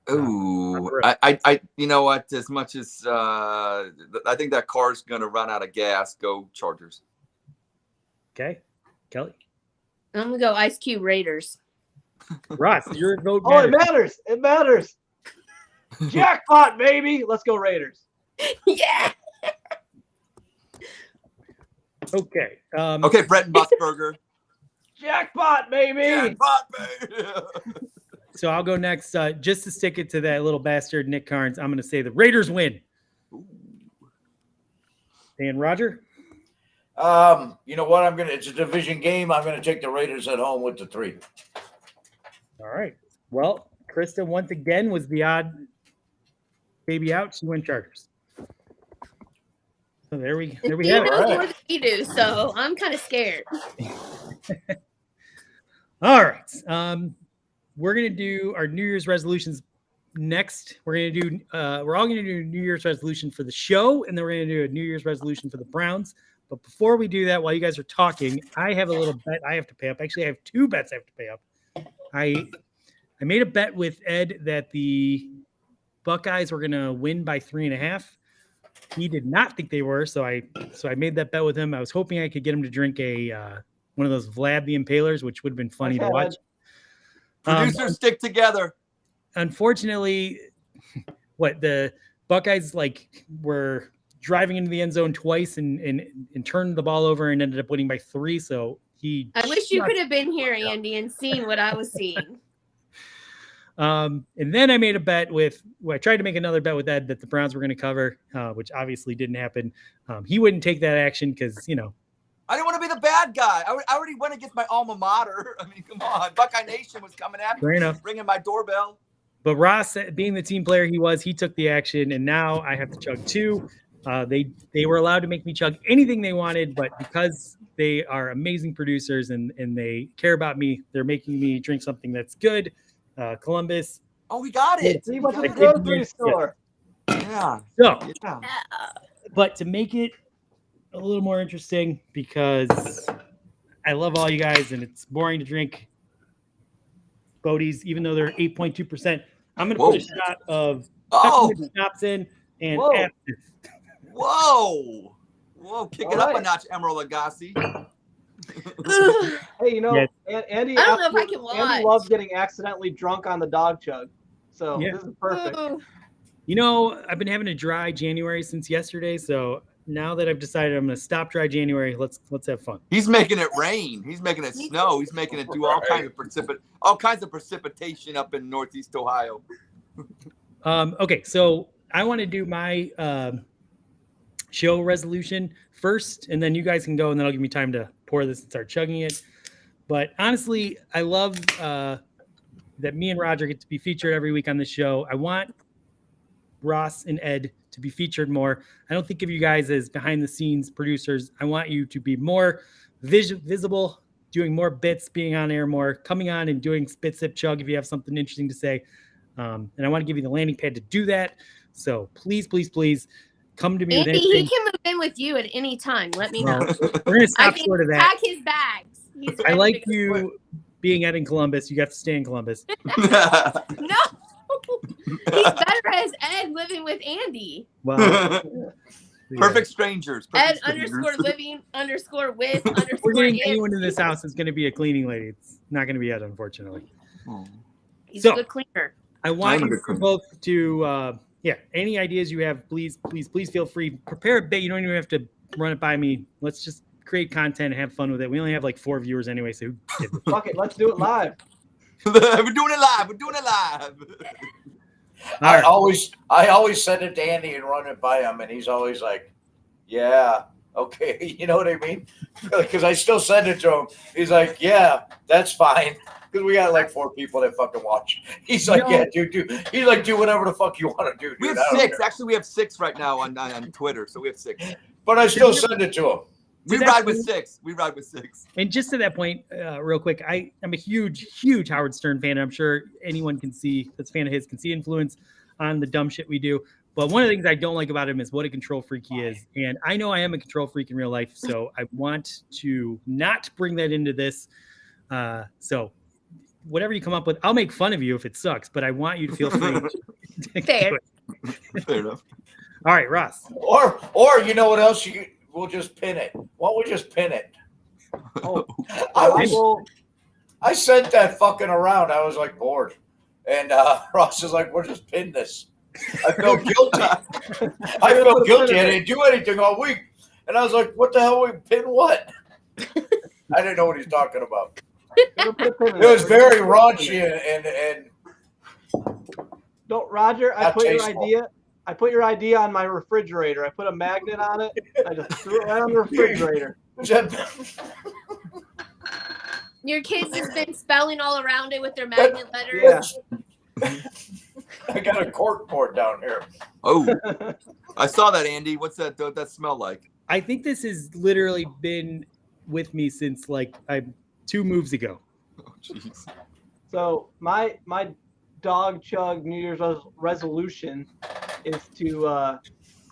Ooh, I you know what? As much as I think that car's going to run out of gas, go Chargers. Okay. Kelly? I'm going to go Ice Cube Raiders. Ross, your vote Oh, it matters. matters. It matters. Jackpot, baby. Let's go Raiders. Yeah. Okay. Okay, Brett Musburger. Jackpot, baby. Jackpot, baby. So I'll go next. Just to stick it to that little bastard, Nick Carnes, I'm going to say the Raiders win. And Roger? You know what? It's a division game. I'm going to take the Raiders at home with the 3. All right. Well, Krista once again was the odd baby out. She went Chargers. So there we have You it. know more than we do, so I'm kind of scared. All right. We're gonna do our New Year's resolutions next. We're all gonna do a New Year's resolution for the show, and then we're gonna do a New Year's resolution for the Browns. But before we do that, while you guys are talking, I have a little bet I have to pay up. Actually, I have 2 bets I have to pay up. I made a bet with Ed that the Buckeyes were gonna win by 3.5. He did not think they were, so I made that bet with him. I was hoping I could get him to drink one of those Vlad the Impalers, which would have been funny to watch. Producers stick together. Unfortunately, the Buckeyes were driving into the end zone twice and turned the ball over and ended up winning by 3. So I wish you could have been here, Andy, and seen what I was seeing. And then I made a bet I tried to make another bet with Ed that the Browns were going to cover, which obviously didn't happen. He wouldn't take that action because, I didn't want to be the bad guy. I already went against my alma mater. I mean, come on. Buckeye Nation was coming after Fair me, enough. ringing my doorbell. But Ross, being the team player he took the action, and now I have to chug 2. They were allowed to make me chug anything they wanted, but because they are amazing producers and they care about me, they're making me drink something that's good. Columbus. Oh, we got it. See what's We the got it. grocery store. Yeah. So, Yeah. but to make it a little more interesting, because I love all you guys and it's boring to drink Bodies, even though they're 8.2%. I'm going to put a shot of peppermint schnapps in and absinthe. Whoa. Kick it up a notch, Emerald Agassi. Hey, you know, Yes. Andy. I don't know if I can watch. Andy loves getting accidentally drunk on the dog chug, so this is perfect. You know, I've been having a dry January since yesterday, so now that I've decided I'm going to stop dry January, let's have fun. He's making it rain. He's making it snow. He's making it do all kinds of precipitation up in Northeast Ohio. Okay, so I want to do my show resolution first, and then you guys can go, and then I'll give me time to pour this and start chugging it. But honestly, I love that me and Roger get to be featured every week on the show. I want Ross and Ed to be featured more. I don't think of you guys as behind the scenes producers. I want you to be more visible, doing more bits, being on air more, coming on and doing spit, sip, chug if you have something interesting to say. And I want to give you the landing pad to do that. So please, please, please come to me with Andy, anything. he can move in with you at any time. Let me know. We're going to stop short of that. Pack his bags. He's I ready like to go you work. being Ed in Columbus. You got to stay in Columbus. No. He's better as Ed living with Andy. Well, Perfect strangers. Ed _living_with_. We're getting Andy. anyone in this house is going to be a cleaning lady. It's not going to be Ed, unfortunately. He's So- a good cleaner. I want you both to, any ideas you have, please feel free. Prepare a bit. You don't even have to run it by me. Let's just create content and have fun with it. We only have like 4 viewers anyway, so who gives a Fuck it, let's do it live. We're doing it live. I always send it to Andy and run it by him, and he's always like, "Yeah, okay," you know what I mean? Because I still send it to him. He's like, "Yeah, that's fine." Because we got like 4 people that fucking watch. He's like, "Yeah, dude." He's like, "Do whatever the fuck you want to do." Dude. We have 6. Actually, we have 6 right now on Twitter, so we have 6. But I still send it to him. We ride with 6. And just to that point, real quick, I'm a huge Howard Stern fan. I'm sure anyone that's a fan of his can see influence on the dumb shit we do. But one of the things I don't like about him is what a control freak he is. And I know I am a control freak in real life, so I want to not bring that into this. So whatever you come up with, I'll make fun of you if it sucks, but I want you to feel free. Fair. Fair enough. All right, Ross. Or you know what else? We'll just pin it. Why don't we just pin it? Oh, I sent that fucking around. I was like bored. And Ross is like, "We'll just pin this." I felt guilty. I felt guilty. I didn't do anything all week. And I was like, "What the hell? We pin what?" I didn't know what he's talking about. It was very raunchy and Don't, Roger. I Not put your tasteful. idea. I put your idea on my refrigerator. I put a magnet on it. I just threw it right on the refrigerator. Your kids has been spelling all around it with their magnet letters. Yeah. I got a cork board down here. Oh, I saw that, Andy. What's that? What that smell like? I think this has literally been with me since like 2 moves ago. Oh, jeez. So my dog chug New Year's resolution is to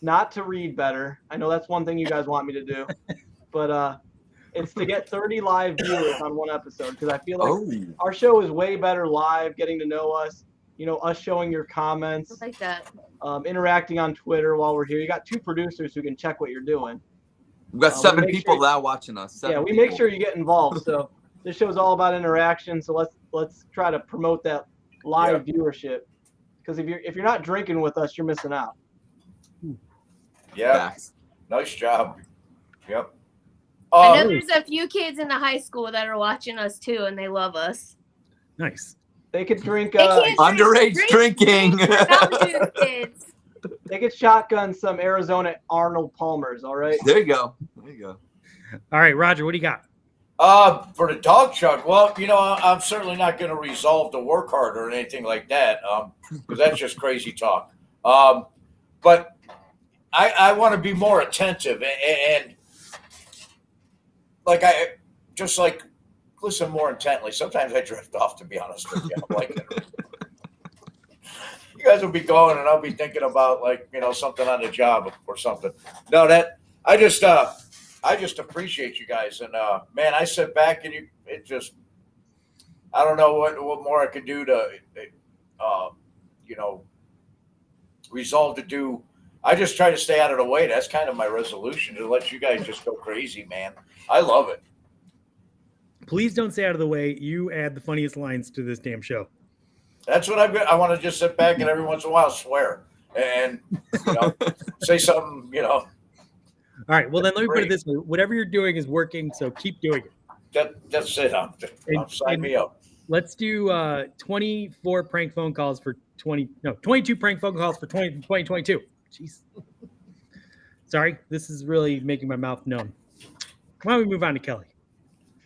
not to read better. I know that's one thing you guys want me to do, but it's to get 30 live viewers on one episode, because I feel like our show is way better live, getting to know us, us showing your comments, I like that. interacting on Twitter while we're here. You got 2 producers who can check what you're doing. We've got 7 make people sure- now watching us. 7 We people. make sure you get involved. So this show is all about interaction. So let's try to promote that live viewership, because if you're not drinking with us, you're missing out. Yeah, Facts. nice job. Yep. I know there's a few kids in the high school that are watching us too, and they love us. Nice. They could drink. They can't Underage drinking. Mountain Dew kids. They could shotgun some Arizona Arnold Palmers. All right. There you go. All right, Roger, what do you got? For the dog chug, well, I'm certainly not going to resolve to work hard or anything like that, because that's just crazy talk. But I want to be more attentive and like listen more intently. Sometimes I drift off, to be honest with you. I'm like, you guys will be going, and I'll be thinking about something on the job or something. No, I just appreciate you guys, and man, I sit back and I don't know what more I could do to, resolve to do. I just try to stay out of the way. That's kind of my resolution, to let you guys just go crazy, man. I love it. Please don't stay out of the way. You add the funniest lines to this damn show. That's what I want to just sit back and every once in a while swear and say something. All right. Well, then let me put it this way: whatever you're doing is working, so keep doing it. That's it. Sign me up. Let's do 24 prank phone calls for 22 prank phone calls for 2022. Jeez. Sorry, this is really making my mouth numb. Why don't we move on to Kelly?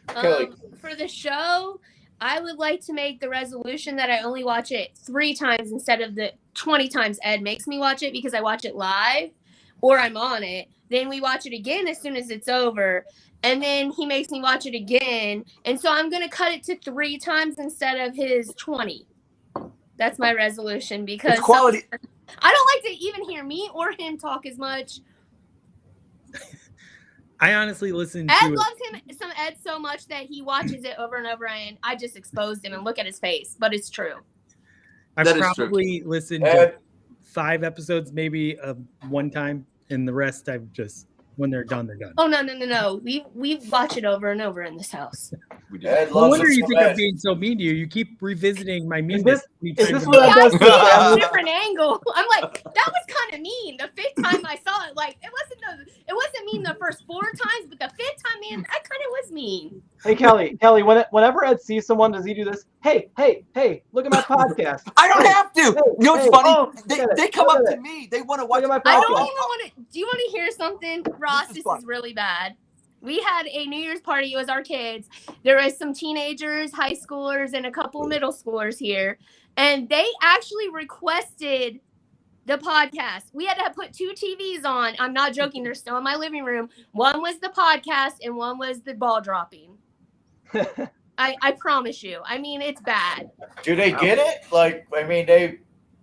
Kelly. For the show, I would like to make the resolution that I only watch it 3 times instead of the 20 times Ed makes me watch it, because I watch it live or I'm on it. Then we watch it again as soon as it's over. And then he makes me watch it again. And so I'm going to cut it to 3 times instead of his 20. That's my resolution, because It's quality. I don't like to even hear me or him talk as much. I honestly listen Ed to loves some Ed so much that he watches it over and over, and I just exposed him and look at his face. But it's true. I've That is true. probably listened to 5 episodes, maybe one time, and the rest I've just, when they're done, they're done. Oh no. We watch it over and over in this house. Ed No loves wonder it you so think bad. I'm being so mean to you. You keep revisiting my meanness. Is this You what I guys does see it from to a different angle. I'm like, that was kind of mean. The 5th time I saw it, like it wasn't mean the first 4 times, but the 5th time, man, that kind of was mean. Hey, Kelly, whenever Ed sees someone, does he do this? Hey, look at my podcast. I don't have to. hey, You know what's hey, funny? oh, look at They it, come look up at to it. me. They want to watch. Look at my I don't podcast. even want to. Do you want to hear something, Ross? This is This fun. is really bad. We had a New Year's party. It was our kids. There was some teenagers, high schoolers, and a couple middle schoolers here. And they actually requested the podcast. We had to put 2 TVs on. I'm not joking. They're still in my living room. One was the podcast and one was the ball dropping. I promise you. I mean, it's bad. Do they get it? Like, I mean, they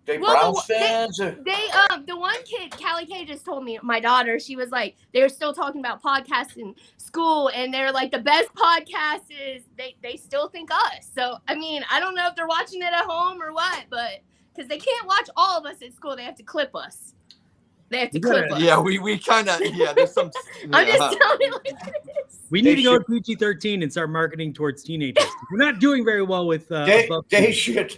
Well, Browns fans. The one kid, Callie K, just told me, my daughter, she was like, they're still talking about podcasts in school, and they're like, the best podcast is, they still think us. So, I mean, I don't know if they're watching it at home or what, but, because they can't watch all of us at school, they have to clip us. They have to clip us. Yeah, we kind of, there's some. I'm just telling you like this. We need to go to PG-13 and start marketing towards teenagers. We're not doing very well with They above should.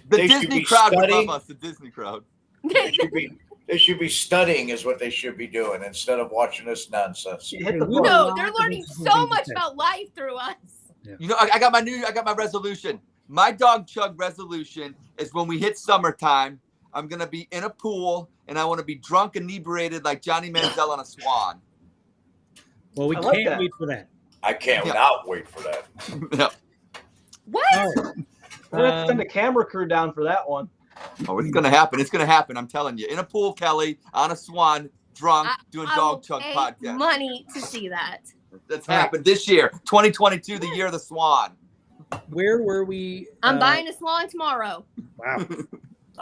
The they should Disney be crowd would studying. love us. The Disney crowd. They should be studying, is what they should be doing, instead of watching this nonsense. You hit the No, button. No, they're learning so much about life through us. You know, I got my resolution. My dog chug resolution is when we hit summertime, I'm gonna be in a pool and I want to be drunk, inebriated like Johnny Manziel on a swan. Well, we I like can't that. wait for that. I can't Yeah. not wait for that. Yeah. What? All right. We're gonna have to send a camera crew down for that one. Oh, it's gonna happen. It's gonna happen. I'm telling you. In a pool, Kelly, on a swan, drunk, doing I will dog chug pay podcast. money to see that. That's happened this year, 2022, the year of the swan. Where were we? I'm buying a swan tomorrow. Wow.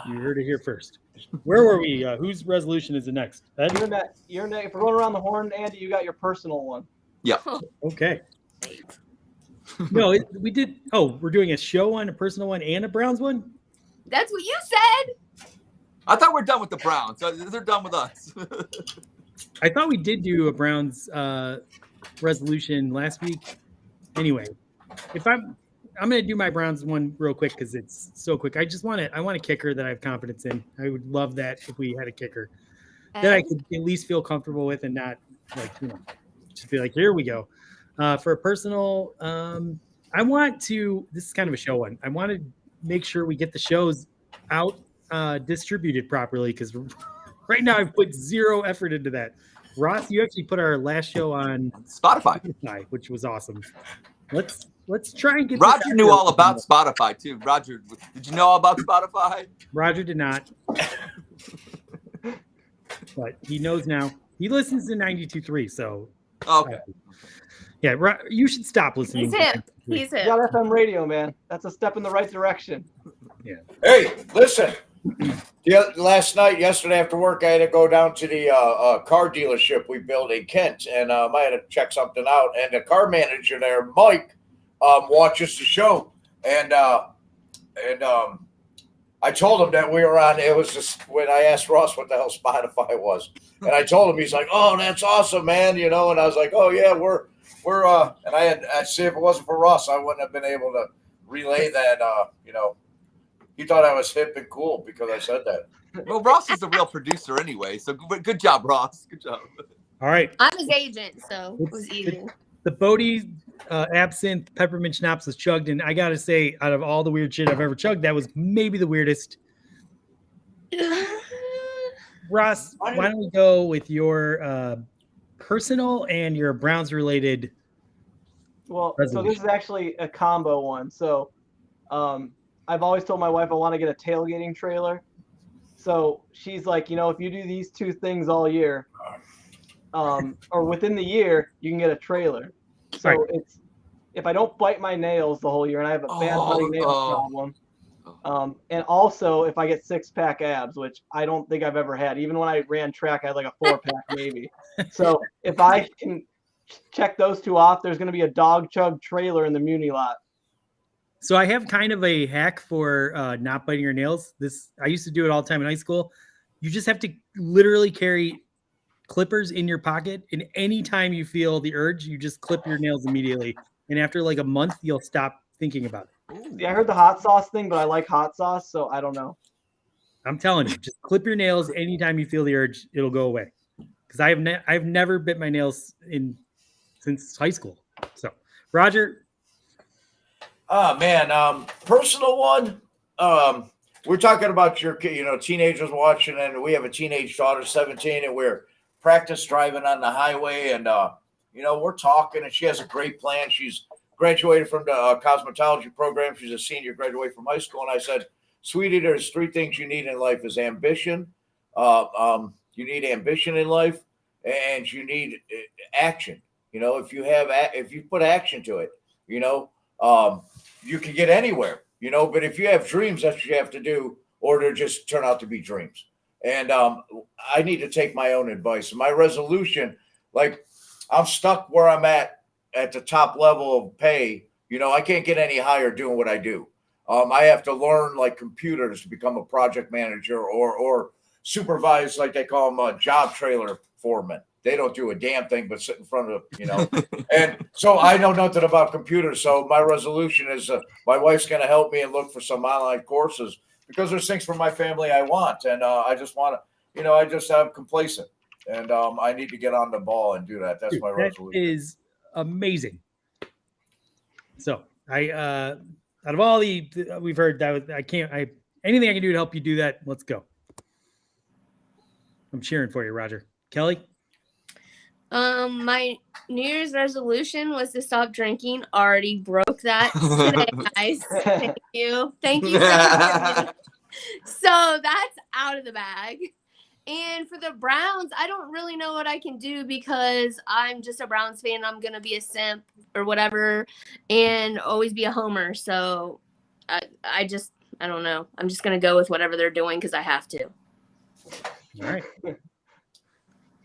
You heard it here first. Where were we? Whose resolution is the next? Ed? You're next. If we're going around the horn, Andy, you got your personal one. Okay. No, we did. Oh, we're doing a show one, a personal one, and a Browns one? That's what you said. I thought we're done with the Browns. So they're done with us. I thought we did do a Browns resolution last week. Anyway, if I'm going to do my Browns one real quick because it's so quick. I want a kicker that I have confidence in. I would love that if we had a kicker that I could at least feel comfortable with and not just be like, here we go. For a personal, I want to. This is kind of a show one. I want to make sure we get the shows out distributed properly because right now I've put 0 effort into that. Ross, you actually put our last show on Spotify. which was awesome. Let's try and get. Roger knew all about Spotify too. Roger, did you know all about Spotify? Roger did not, but he knows now. He listens to 92.3, so Okay. yeah. You should stop listening. He's to him. 92.3. He's You him. got FM radio, man. That's a step in the right direction. Hey, listen. Yesterday after work, I had to go down to the car dealership we built in Kent, and I had to check something out. And the car manager there, Mike, watches the show, and and I told him that we were on. It was just when I asked Ross what the hell Spotify was, and I told him, he's like, "Oh, that's awesome, man," you know. And I was like, "Oh yeah, we're." And I said, if it wasn't for Ross, I wouldn't have been able to relay that. You know, he thought I was hip and cool because I said that. Well, Ross is the real producer anyway, so good job, Ross. Good job. All right. I'm his agent, so it was easy. The Bodie absinthe peppermint schnapps was chugged, and I gotta say, out of all the weird shit I've ever chugged, that was maybe the weirdest. Ross, why don't we go with your personal and your Browns related? Well, so this is actually a combo one. So I've always told my wife I want to get a tailgating trailer. So she's like, you know, if you do these two things all year, or within the year, you can get a trailer. So Right. it's if I don't bite my nails the whole year, and I have a bad biting nails problem. And also if I get 6-pack abs, which I don't think I've ever had. Even when I ran track, I had like a 4-pack maybe. So if I can check those two off, there's going to be a dog chug trailer in the Muni lot. So I have kind of a hack for not biting your nails. I used to do it all the time in high school. You just have to literally carry clippers in your pocket, and anytime you feel the urge, you just clip your nails immediately. And after like a month, you'll stop thinking about it. Yeah, I heard the hot sauce thing, but I like hot sauce, so I don't know. I'm telling you, just clip your nails anytime you feel the urge. It'll go away. Because I've never bit my nails since high school. So, Roger. Oh man, personal one. We're talking about your, teenagers watching, and we have a teenage daughter, 17, and we're practice driving on the highway, and we're talking, and she has a great plan. She's graduated from the cosmetology program. She's a senior, graduated from high school, and I said, "Sweetie, there's 3 things you need in life: is ambition. You need ambition in life, and you need action. If you put action to it, you can get anywhere. But if you have dreams, that's what you have to do, or they just turn out to be dreams." And I need to take my own advice. My resolution, like, I'm stuck where I'm at the top level of pay. I can't get any higher doing what I do. I have to learn like computers to become a project manager or supervise, like they call them, a job trailer foreman. They don't do a damn thing but sit in front of, And so I know nothing about computers. So my resolution is my wife's going to help me and look for some online courses, because there's things for my family I want. And I just want to, I just am complacent. And I need to get on the ball and do that. That's my resolution. That is amazing. So out of all we've heard, that anything I can do to help you do that, let's go. I'm cheering for you, Roger. Kelly? My New Year's resolution was to stop drinking. Already broke that today, guys. Thank you. So that's out of the bag. And for the Browns, I don't really know what I can do, because I'm just a Browns fan. I'm going to be a simp or whatever and always be a homer. So I don't know. I'm just going to go with whatever they're doing because I have to. All right.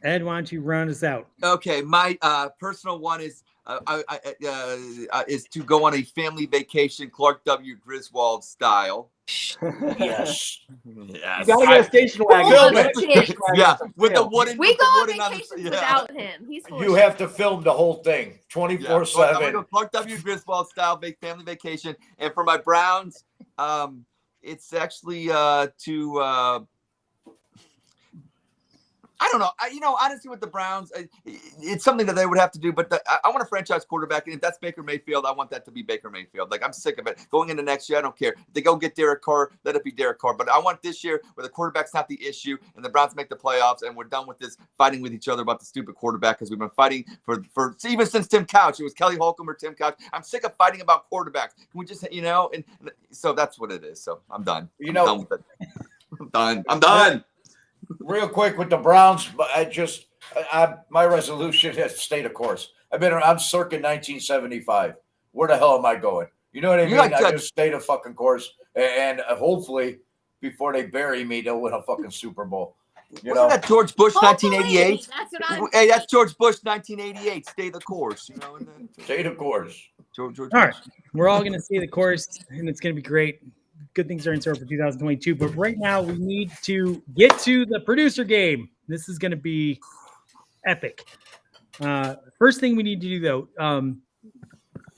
Ed, why don't you round us out? Okay, my personal one is to go on a family vacation, Clark W. Griswold style. Yes. You gotta get a station wagon. Yeah, with the wooden. We go on wooden vacations without him. He's You have to film the whole thing 24/7. I'm gonna go Clark W. Griswold style family vacation, and for my Browns, it's actually to. I don't know. Honestly, with the Browns, it's something that they would have to do. But I want a franchise quarterback, and if that's Baker Mayfield, I want that to be Baker Mayfield. Like, I'm sick of it. Going into next year, I don't care. If they go get Derek Carr, let it be Derek Carr. But I want this year where the quarterback's not the issue, and the Browns make the playoffs, and we're done with this fighting with each other about the stupid quarterback, because we've been fighting for even since Tim Couch. It was Kelly Holcomb or Tim Couch. I'm sick of fighting about quarterbacks. Can we just, and so that's what it is. So I'm done. I'm done with it. I'm done. Real quick with the Browns, but my resolution is stay the course. I'm circa 1975. Where the hell am I going? You know what I mean? I just stay the fucking course, and hopefully before they bury me, they'll win a fucking Super Bowl. Wasn't that George Bush, 1988? That's what I'm Hey, that's George Bush, 1988. Stay the course. And then Stay the course. George all right, we're all going to see the course, and it's going to be great. good things are in store for 2022. But right now, we need to get to the producer game. This is going to be epic. First thing we need to do, though,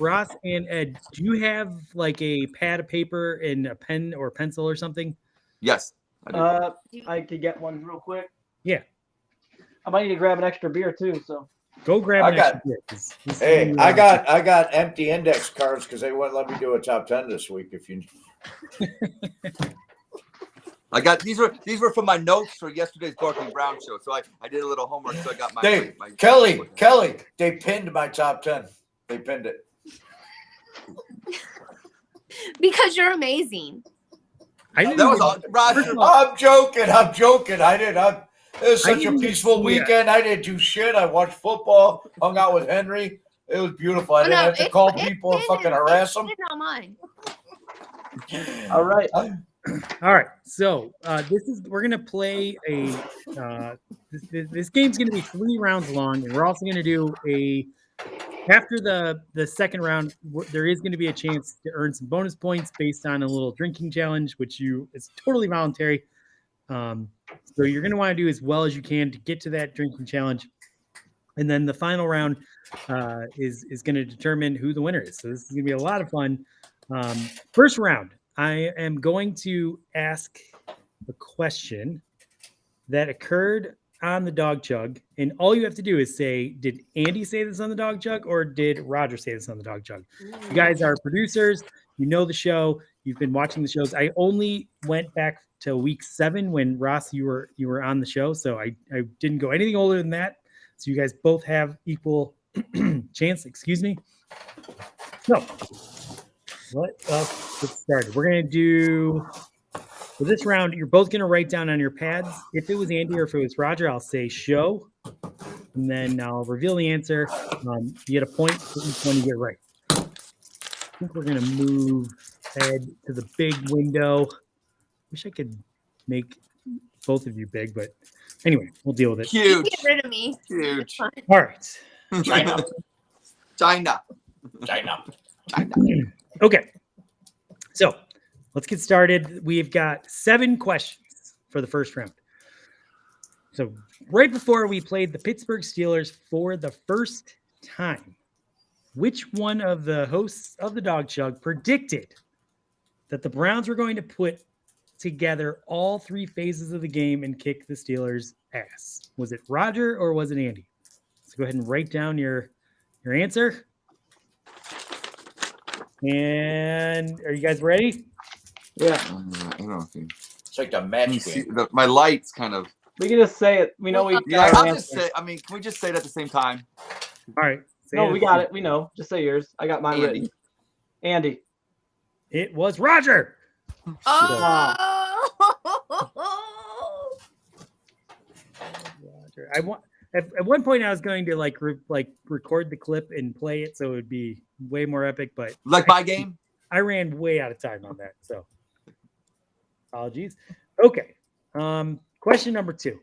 Ross and Ed, do you have like a pad of paper and a pen or pencil or something? Yes. I could get one real quick. Yeah. I might need to grab an extra beer too. So Go grab an extra beer. Hey, I got empty index cards because they wouldn't let me do a top 10 this week. If you, I got these were from my notes for yesterday's Barking Brown show. So I did a little homework. So I got my Kelly, they pinned my top 10. They pinned it. Because you're amazing. Roger. I'm joking. It was such a peaceful weekend. I didn't do shit. I watched football, hung out with Henry. It was beautiful. I didn't have to call people and fucking harass them. It's not mine. all right. All right. So we're gonna play a this game's gonna be 3 rounds long, and we're also gonna do after the second round, there is going to be a chance to earn some bonus points based on a little drinking challenge, which it's totally voluntary. So you're going to want to do as well as you can to get to that drinking challenge. And then the final round is going to determine who the winner is. So this is going to be a lot of fun. First round, I am going to ask a question that occurred on the dog chug, and all you have to do is say, did Andy say this on the dog chug, or did Roger say this on the dog chug? You guys are producers, you know the show, you've been watching the shows. I only went back to week 7 when Ross, you were on the show, so I didn't go anything older than that. So you guys both have equal chance. Excuse me. So let's get started. We're gonna do. For this round, you're both going to write down on your pads. If it was Andy or if it was Roger, I'll say show, and then I'll reveal the answer. You get a point for each one you get right. I think we're going to move Ed to the big window. Wish I could make both of you big, but anyway, we'll deal with it. Huge. Get rid of me. Huge. All right. China. Okay. So let's get started. We've got 7 questions for the first round. So right before we played the Pittsburgh Steelers for the first time, which one of the hosts of the Dog Chug predicted that the Browns were going to put together all 3 phases of the game and kick the Steelers' ass? Was it Roger or was it Andy? So go ahead and write down your answer. And are you guys ready? Yeah. I don't know if It's like the match game. my lights kind of. We can just say it. We know we. Yeah, got our I'll just answer. say. I mean, can we just say it at the same time? All right. No, we got it. We know. Just say yours. I got mine written. Andy. It was Roger. Oh. Roger. At one point I was going to record the clip and play it so it would be way more epic, but Like my game. I ran way out of time on that, so apologies. Okay. Question number 2.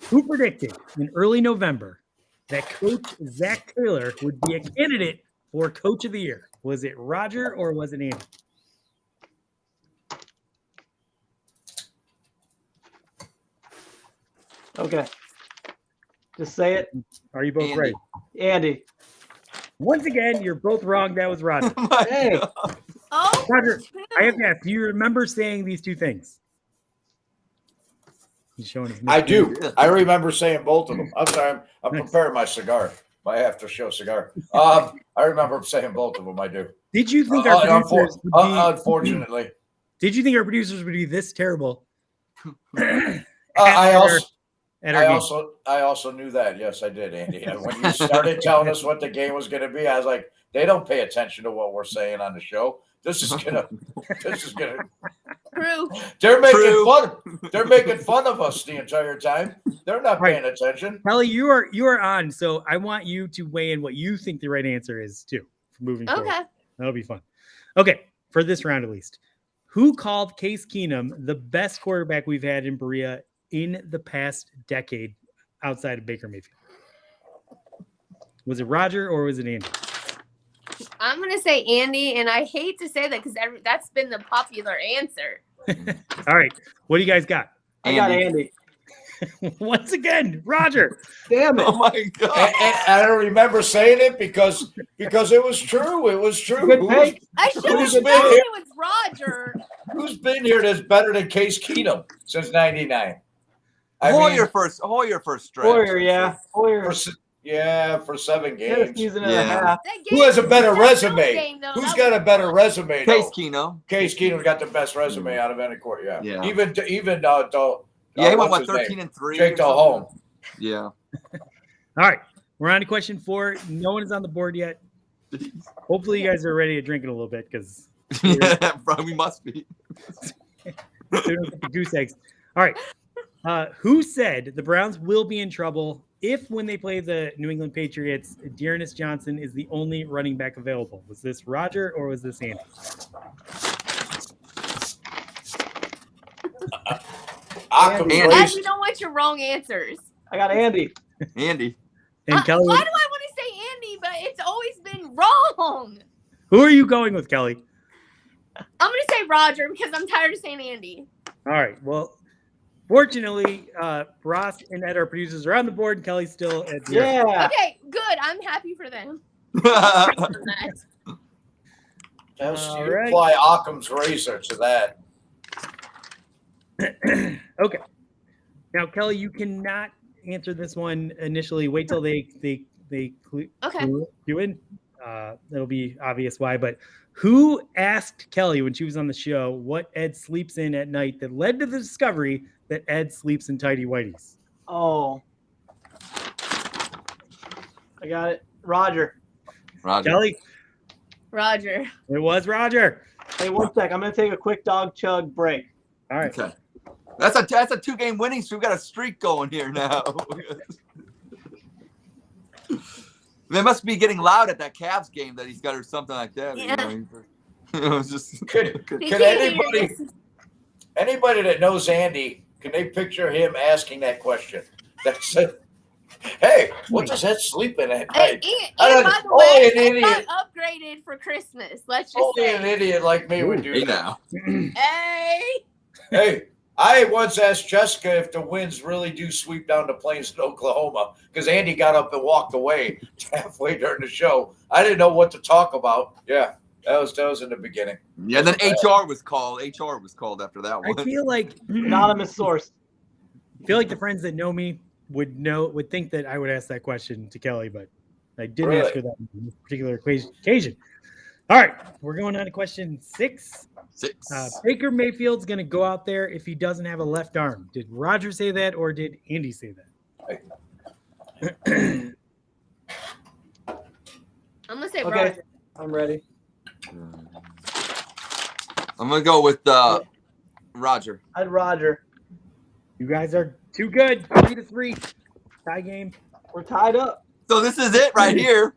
Who predicted in early November that Coach Zach Taylor would be a candidate for Coach of the Year? Was it Roger or was it Andy? Okay. Just say it. Are you both Andy. ready? Andy. Once again, you're both wrong. That was Roger. Hey. Oh. Roger, I have to ask, do you remember saying these 2 things? He's showing his I do. I remember saying both of them. I'm sorry. I'm preparing my cigar, my after-show cigar. I remember saying both of them. I do. Did you think our producers would be, unfortunately, did you think our producers would be this terrible? I Game? also knew that. Yes, I did, Andy. And when you started telling us what the game was going to be, I was like, they don't pay attention to what we're saying on the show. This is gonna. True. They're making fun. They're making fun of us the entire time. They're not paying attention. Kelly, you are on. So I want you to weigh in what you think the right answer is too. For moving forward, that'll be fun. Okay, for this round at least, who called Case Keenum the best quarterback we've had in Berea in the past decade outside of Baker Mayfield? Was it Roger or was it Andy? I'm gonna say Andy, and I hate to say that because that's been the popular answer. All right. What do you guys got? I got Andy. Once again, Roger. Damn it. Oh my god! And I don't remember saying it because it was true. It was true. Good take. I should have Who's known been here? it was Roger. Who's been here that's better than Case Keenum since '99? Hoyer first stretch. Hoyer, yeah. Hoyer. For 7 He had a games. season and a Yeah. half. Who has a better That resume? game, though, Who's that got was- a better resume? Case though? Keenum. Case Keenum got the best resume out of any court. Yeah. Yeah. Even Yeah, he went what's what his name? 13-3. Jake Home. Yeah. All right. We're on to question 4. No one is on the board yet. Hopefully, you guys are ready to drink it a little bit because Yeah, we must be. the goose eggs. All right. Who said the Browns will be in trouble if, when they play the New England Patriots, Dearness Johnson is the only running back available? Was this Roger or was this Andy? Occam's Andy. Ed, razor. we don't want your wrong answers. I got Andy. Andy. And Kelly, Why do I want to say Andy, but it's always been wrong? who are you going with, Kelly? I'm gonna say Roger because I'm tired of saying Andy. All right. Well, fortunately, Ross and Ed, our producers, are on the board, and Kelly's still at 0. Yeah. Okay, good. I'm happy for them. yeah, For that. Yes, All you right. apply Occam's razor to that. Okay. Now, Kelly, you cannot answer this one initially. Wait till they clue you in. It'll be obvious why. But who asked Kelly when she was on the show what Ed sleeps in at night that led to the discovery that Ed sleeps in tidy whities? Oh. I got it. Roger. Roger. Kelly, Roger. it was Roger. Hey, one sec. I'm going to take a quick dog chug break. All right. Okay. That's a 2-game winning streak. We've got a streak going here now. They must be getting loud at that Cavs game that he's got or something like that. Yeah. You know, it was just Could He can't hear anybody that knows Andy, can they picture him asking that question? That's it. Hey, what does Ed sleep in at Hey, night? and I don't- by the only way, an it idiot. got upgraded for Christmas. Let's just Only an say. idiot like me would do hey that. now. Hey. Hey, I once asked Jessica if the winds really do sweep down the plains in Oklahoma because Andy got up and walked away halfway during the show. I didn't know what to talk about. Yeah, that was in the beginning. Yeah, and then HR was called. HR was called after that I one. feel like Anonymous source. the friends that know me would think that I would ask that question to Kelly, but I didn't Really? ask her that on this particular occasion. All right, we're going on to question 6. 6. Baker Mayfield's going to go out there if he doesn't have a left arm. Did Roger say that or did Andy say that? I'm gonna say Okay. Roger. I'm ready. I'm gonna go with Roger. I had Roger. You guys are too good. 3-3. Tie game. We're tied up. So this is it right here.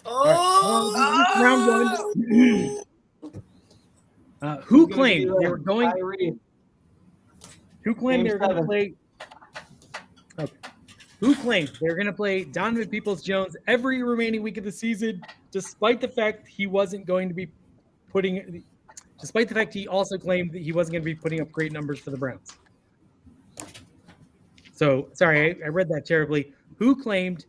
Oh. Round one. Who claimed they were going? Kyrie. Who claimed Game they were going to 7. play? Okay. Who claimed they were going to play Donovan Peoples-Jones every remaining week of the season, despite the fact he wasn't going to be putting, despite the fact he also claimed that he wasn't going to be putting up great numbers for the Browns. So sorry, I read that terribly. Who claimed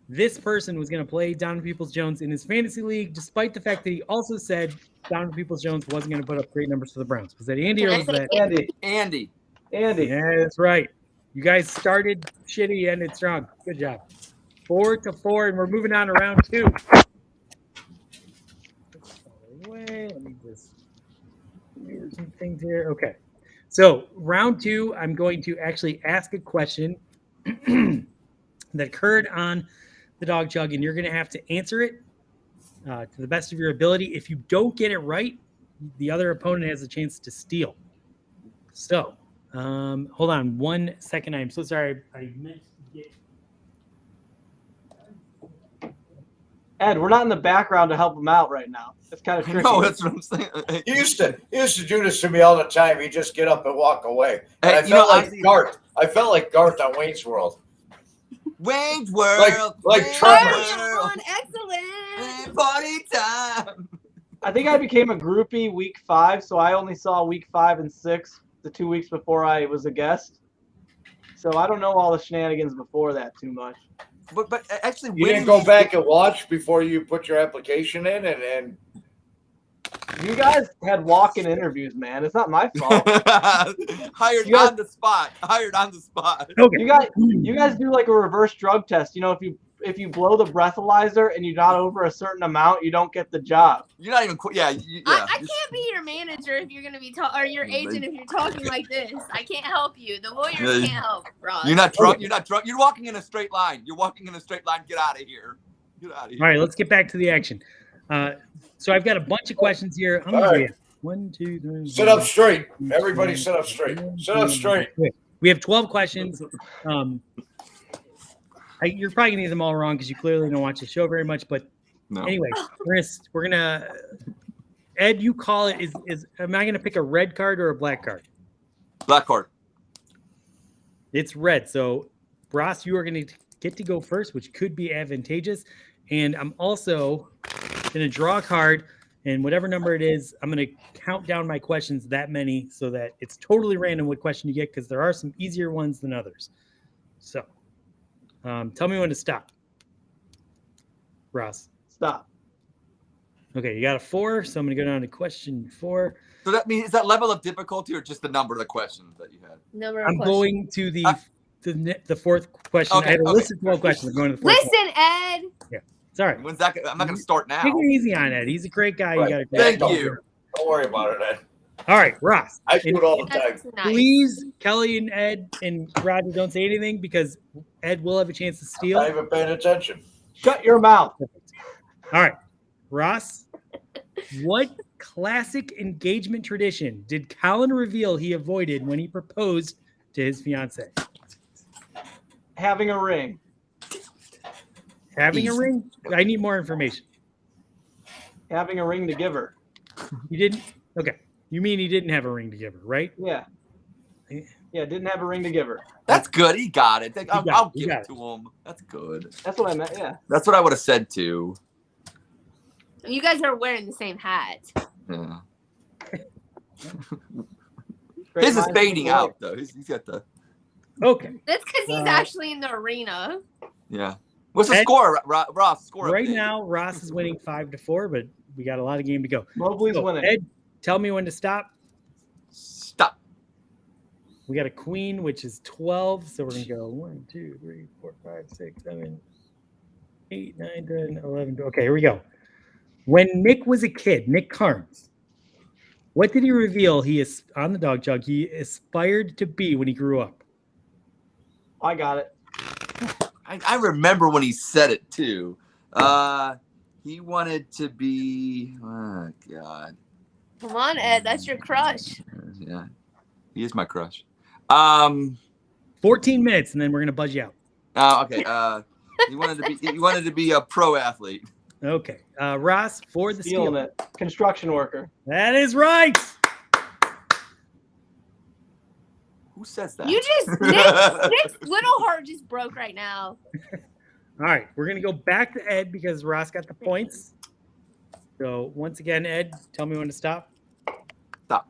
this person was going to play Donovan Peoples-Jones in his fantasy league, despite the fact that he also said Donovan Peoples-Jones wasn't going to put up great numbers for the Browns? Was that Andy or was that? Andy. Andy. Andy. Yeah, that's right. You guys started shitty, ended strong. Good job. 4-4, and we're moving on to round 2. Let me just do some things here. Okay. So round 2, I'm going to actually ask a question that occurred on the dog chug, and you're going to have to answer it to the best of your ability. If you don't get it right, the other opponent has a chance to steal. So, hold on 1 second. I'm so sorry. I meant to get. Ed, we're not in the background to help him out right now. It's kind of tricky. No, that's what I'm saying. He used to do this to me all the time. He'd just get up and walk away. And Hey, I you felt know, like Garth. I felt like Garth on Wayne's World. Wayne's World. Like Wayne's Tremors. World. Excellent. Party time. I think I became a groupie week 5, so I only saw week 5 and 6 the 2 weeks before I was a guest. So I don't know all the shenanigans before that too much. But actually, You didn't go back and watch before you put your application in, and You guys had walk-in interviews, man. It's not my fault. Hired You guys- on the spot. Hired on the spot. Okay. You guys do like a reverse drug test. You know, if you blow the breathalyzer and you're not over a certain amount, you don't get the job. You're not even. Yeah. I can't be your manager if you're gonna be or your agent if you're talking like this. I can't help you. The lawyers can't help, Ross. You're not drunk. You're not drunk. You're walking in a straight line. You're walking in a straight line. Get out of here. Get out of here. All right, let's get back to the action. So I've got a bunch of questions here. I'm All gonna right. do 1, 2, 3. sit up straight. Everybody sit up straight. Sit up straight. We have 12 questions. You're probably gonna get them all wrong because you clearly don't watch the show very much. But No. anyway, we're gonna Ed, you call it. Am I gonna pick a red card or a black card? Black card. It's red. So Ross, you are gonna get to go first, which could be advantageous. And I'm also gonna draw a card, and whatever number it is, I'm gonna count down my questions that many so that it's totally random what question you get because there are some easier ones than others. So tell me when to stop. Ross. Stop. Okay, you got a 4, so I'm gonna go down to question 4. So that means is that level of difficulty or just the number of the questions that you had? Number of I'm questions. going to the fourth question. Okay, I had a okay. list of 12 questions. I'm going to the fourth one. Listen, Ed. Sorry. When's that? I'm not going to start now. Take it easy on Ed. He's a great guy. Right. You got to Thank Don't- you. Don't worry about it, Ed. All right, Ross. I do it all the time. That's nice. Please, Kelly and Ed and Roger, don't say anything because Ed will have a chance to steal. Not even paying attention. Shut your mouth. All right, Ross. What classic engagement tradition did Colin reveal he avoided when he proposed to his fiancee? Having a ring. Having a Easy. ring? I need more information. Having a ring to give her. You didn't? Okay. You mean he didn't have a ring to give her, right? Yeah. Yeah, didn't have a ring to give her. That's good. He got it. I'll You give got it to him. That's good. That's what I meant, yeah. That's what I would have said too. You guys are wearing the same hat. Yeah. Great His is minds fading think alike. out though. He's got the Okay. That's because he's actually in the arena. yeah. What's the Ed- score, Ross? Score Right update. now, Ross is winning 5-4, but we got a lot of game to go. Mobley's So, winning. Ed, tell me when to stop. Stop. We got a queen, which is 12. So we're going to go 1, 2, 3, 4, 5, 6, 7, 8, 9, 10, 11. Okay, here we go. When Nick was a kid, Nick Carnes, what did he reveal he is on the dog jug he aspired to be when he grew up? I got it. I remember when he said it too. He wanted to be. Oh God. Come on, Ed. That's your crush. Yeah, he is my crush. 14 minutes, and then we're going to buzz you out. Okay. He wanted to be a pro athlete. Okay. Ross, for the Stealing steal. it. Construction worker. That is right. Who says that? You just Nick's little heart just broke right now. All right, we're gonna go back to Ed because Ross got the points. So once again, Ed, tell me when to stop. Stop.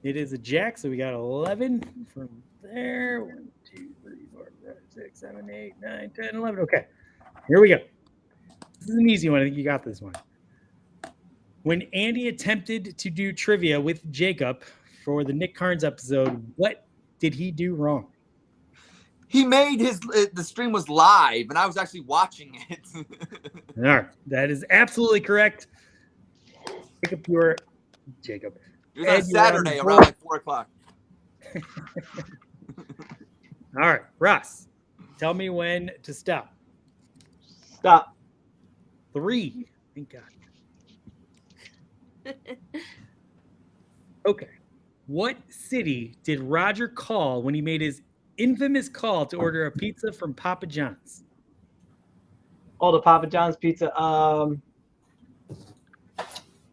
It is a jack, so we got 11 from there. 1, 2, 3, 4, 5, 6, 7, 8, 9, 10, 11. Okay, here we go. This is an easy one. I think you got this one. When Andy attempted to do trivia with Jacob for the Nick Carnes episode, what did he do wrong? He made the stream was live, and I was actually watching it. All right, that is absolutely correct. Jacob. It was on Ed, you're on Saturday the around like 4 o'clock. All right, Ross, tell me when to stop. Stop. 3. Thank God. Okay. What city did Roger call when he made his infamous call to order a pizza from Papa John's? Oh, the Papa John's pizza.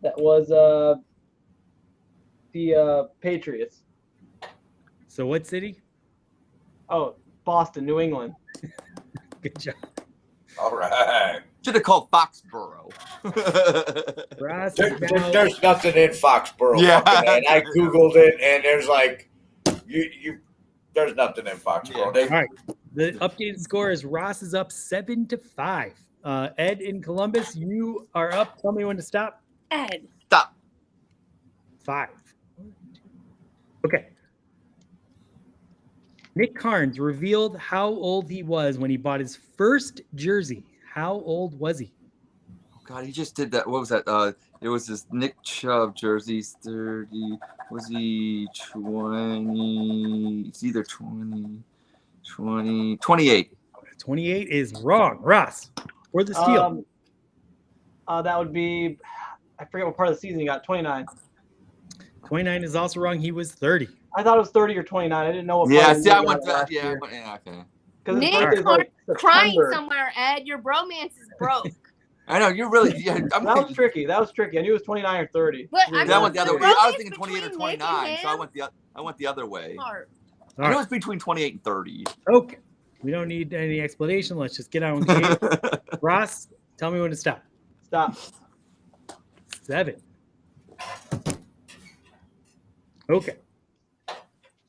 That was the Patriots. So what city? Oh, Boston, New England. Good job. All right. Should have called Foxborough. Ross There, is now, there's nothing in Foxborough. Yeah. Fucking Ed. I Googled it, and there's like, there's nothing in Foxborough. Yeah. all right. The updated score is Ross is up 7-5. Ed in Columbus, you are up. Tell me when to stop. Ed. Stop. 5. Okay. Nick Carnes revealed how old he was when he bought his first jersey. How old was he? God, he just did that. What was that? It was this Nick Chubb jerseys. 30. Was he 20? It's either 20, 28. 28 is wrong. Ross, or the steal. That would be, I forget what part of the season he got. 29. 29 is also wrong. He was 30. I thought it was 30 or 29. I didn't know what. Yeah, part of the see, year I he went got it that. last Yeah, year. okay. Because his Nick birthday's like crying September. somewhere, Ed. Your bromance is broke. I know you're really. Yeah, That was tricky. I knew it was 29 or 30. But I That mean, went the other the way. I was romance thinking 28 or between Nick 29, and so I him? went the other way. Smart. All I know right. it's between 28 and 30. Okay. We don't need any explanation. Let's just get on with the game. Ross, tell me when to stop. Stop. 7. Okay.